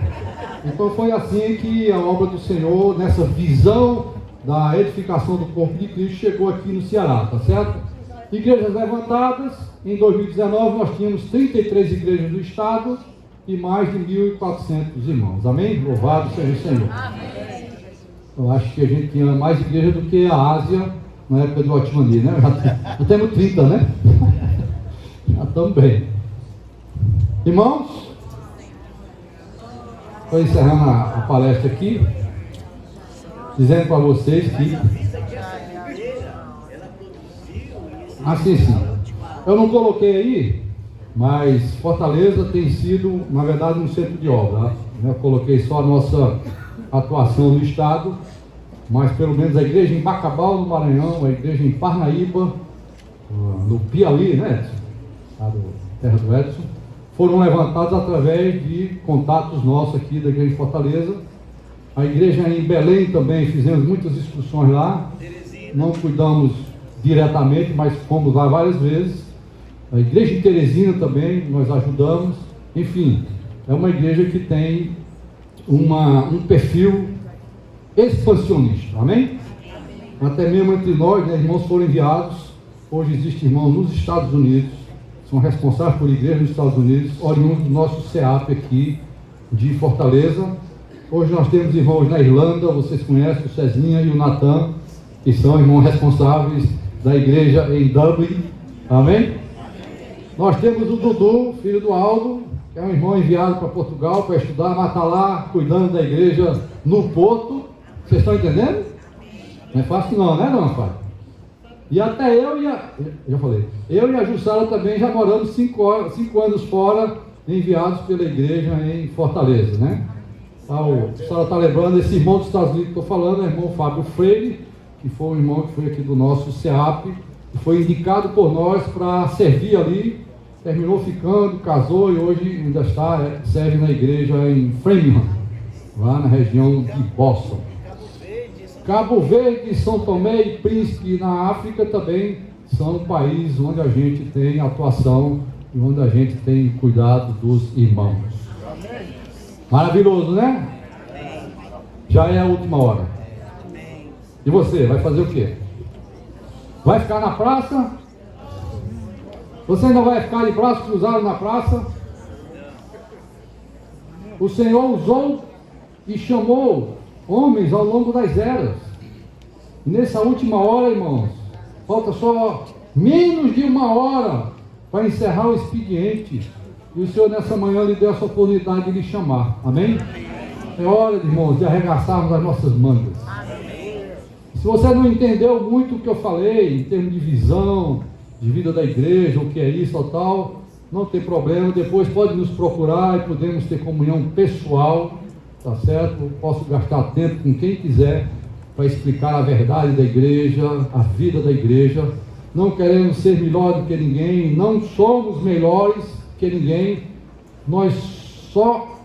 Então foi assim que a obra do Senhor, nessa visão da edificação do corpo de Cristo, chegou aqui no Ceará, tá certo? Igrejas levantadas. Em 2019 nós tínhamos 33 igrejas do estado e mais de 1.400 irmãos, amém? Louvado seja o Senhor. Amém. Eu acho que a gente tinha mais igreja do que a Ásia na época do Otmani, né? Já temos 30, né? Já estamos bem. Irmãos, estou encerrando a palestra aqui, dizendo para vocês que... sim. Eu não coloquei aí, mas Fortaleza tem sido, na verdade, um centro de obra. Né? Eu coloquei só a nossa atuação no estado, mas pelo menos a igreja em Bacabal, no Maranhão, a igreja em Parnaíba, no Piauí, né, Edson? Terra do Edson, foram levantados através de contatos nossos aqui da igreja de Fortaleza. A igreja em Belém também, fizemos muitas excursões lá, não cuidamos diretamente, mas fomos lá várias vezes. A igreja em Teresina também, nós ajudamos. Enfim, é uma igreja que tem um perfil expansionista, amém? Até mesmo entre nós, né, irmãos foram enviados. Hoje existem irmãos nos Estados Unidos, são responsáveis por igreja nos Estados Unidos, oriundos do nosso CEAP aqui de Fortaleza. Hoje nós temos irmãos na Irlanda, vocês conhecem o Cezinha e o Natan, que são irmãos responsáveis da igreja em Dublin, amém? Nós temos o Dudu, filho do Aldo, que é um irmão enviado para Portugal para estudar, mas está lá cuidando da igreja no Porto. Vocês estão entendendo? Não é fácil não, né, não, pai? E até eu e a Jussara também já moramos 5 anos fora, enviados pela igreja em Fortaleza, né? A senhora está lembrando, esse irmão dos Estados Unidos que estou falando, é o irmão Fábio Freire, que foi um irmão que foi aqui do nosso SEAP, que foi indicado por nós para servir ali, terminou ficando, casou e hoje ainda serve na igreja em Framingham, lá na região de Boston. Cabo Verde, São Tomé e Príncipe na África também são países onde a gente tem atuação e onde a gente tem cuidado dos irmãos. Maravilhoso, né? Já é a última hora. E você, vai fazer o quê? Vai ficar na praça? Você ainda vai ficar de braços cruzados na praça? O Senhor usou e chamou homens ao longo das eras. E nessa última hora, irmãos, falta só menos de uma hora para encerrar o expediente. E o Senhor nessa manhã lhe deu essa oportunidade de lhe chamar. Amém? É hora, irmãos, de arregaçarmos as nossas mangas. Se você não entendeu muito o que eu falei, em termos de visão, de vida da igreja, o que é isso ou tal, não tem problema, depois pode nos procurar e podemos ter comunhão pessoal, tá certo? Posso gastar tempo com quem quiser para explicar a verdade da igreja, a vida da igreja. Não queremos ser melhor do que ninguém, não somos melhores que ninguém, nós só,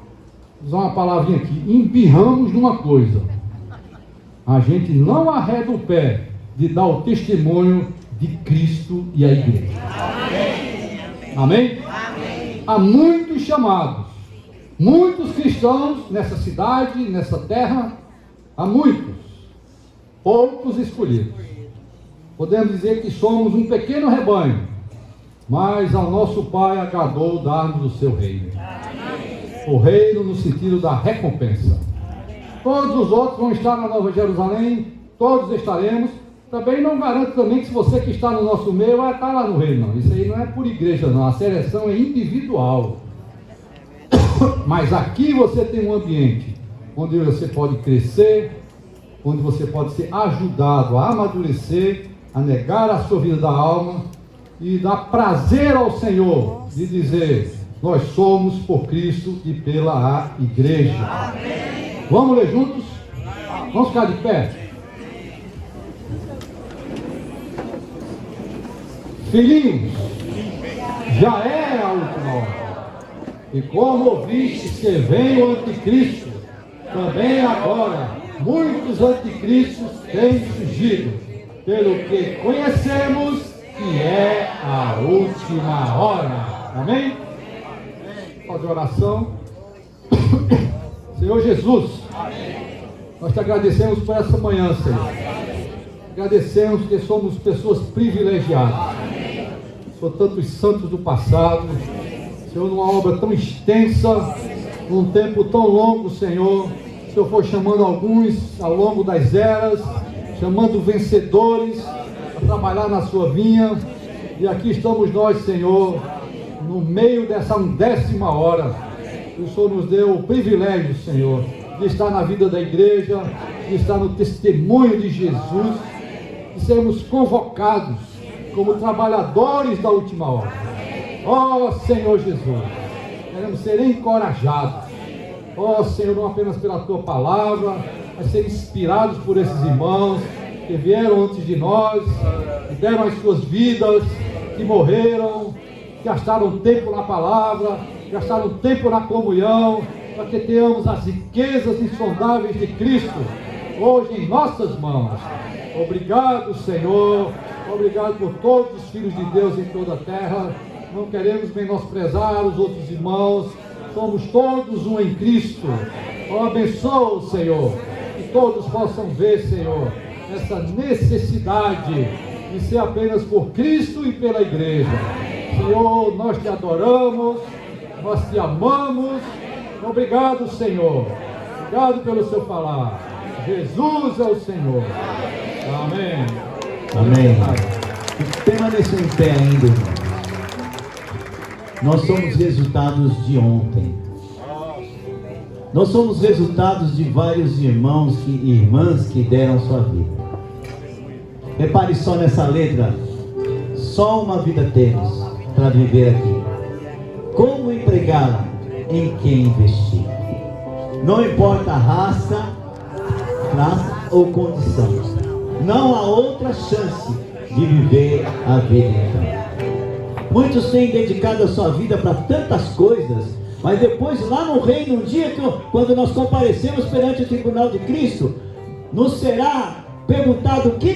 vou usar uma palavrinha aqui, empirramos numa coisa: a gente não arreda o pé de dar o testemunho de Cristo e a igreja. Amém? Amém? Amém. Há muitos chamados, muitos cristãos nessa cidade, nessa terra, há muitos, poucos escolhidos. Podemos dizer que somos um pequeno rebanho, mas ao nosso Pai agradou dar-nos o seu reino. O reino no sentido da recompensa. Todos os outros vão estar na Nova Jerusalém, todos estaremos. Também não garanto também que se você que está no nosso meio vai estar lá no reino, não. Isso aí não é por igreja, não. A seleção é individual. Mas aqui você tem um ambiente onde você pode crescer, onde você pode ser ajudado a amadurecer, a negar a sua vida da alma e dar prazer ao Senhor de dizer: nós somos por Cristo e pela igreja. Amém. Vamos ler juntos? Vamos ficar de pé? Filhinhos, já é a última hora. E como ouvistes que vem o anticristo, também agora muitos anticristos têm surgido, pelo que conhecemos que é a última hora. Amém? Fazer oração. Senhor Jesus, nós te agradecemos por essa manhã, Senhor. Agradecemos que somos pessoas privilegiadas. Senhor, tantos santos do passado, Senhor, numa obra tão extensa, num tempo tão longo, Senhor, o Senhor foi chamando alguns ao longo das eras, chamando vencedores a trabalhar na sua vinha, e aqui estamos nós, Senhor, no meio dessa 10ª hora. O Senhor nos deu o privilégio, Senhor, de estar na vida da igreja, de estar no testemunho de Jesus, de sermos convocados como trabalhadores da última hora. Ó Senhor Jesus, queremos ser encorajados, ó Senhor, não apenas pela Tua palavra, mas ser inspirados por esses irmãos que vieram antes de nós, que deram as suas vidas, que morreram, que gastaram tempo na palavra, gastaram tempo na comunhão, para que tenhamos as riquezas insondáveis de Cristo hoje em nossas mãos. Obrigado, Senhor. Obrigado por todos os filhos de Deus em toda a terra. Não queremos menosprezar os outros irmãos. Somos todos um em Cristo. Oh, abençoa, Senhor, que todos possam ver, Senhor, essa necessidade de ser apenas por Cristo e pela igreja. Senhor, nós te adoramos, nós te amamos. Obrigado, Senhor. Obrigado pelo seu falar. Jesus é o Senhor. Amém.
Amém. Permaneçam em pé ainda, irmão. Nós somos resultados de ontem. Nós somos resultados de vários irmãos e irmãs que deram sua vida. Repare só nessa letra. Só uma vida temos para viver aqui. Como empregá-la? Em quem investir? Não importa a raça ou condição. Não há outra chance de viver a vida então. Muitos têm dedicado a sua vida para tantas coisas, mas depois lá no reino, um dia quando nós comparecemos perante o tribunal de Cristo, nos será perguntado o que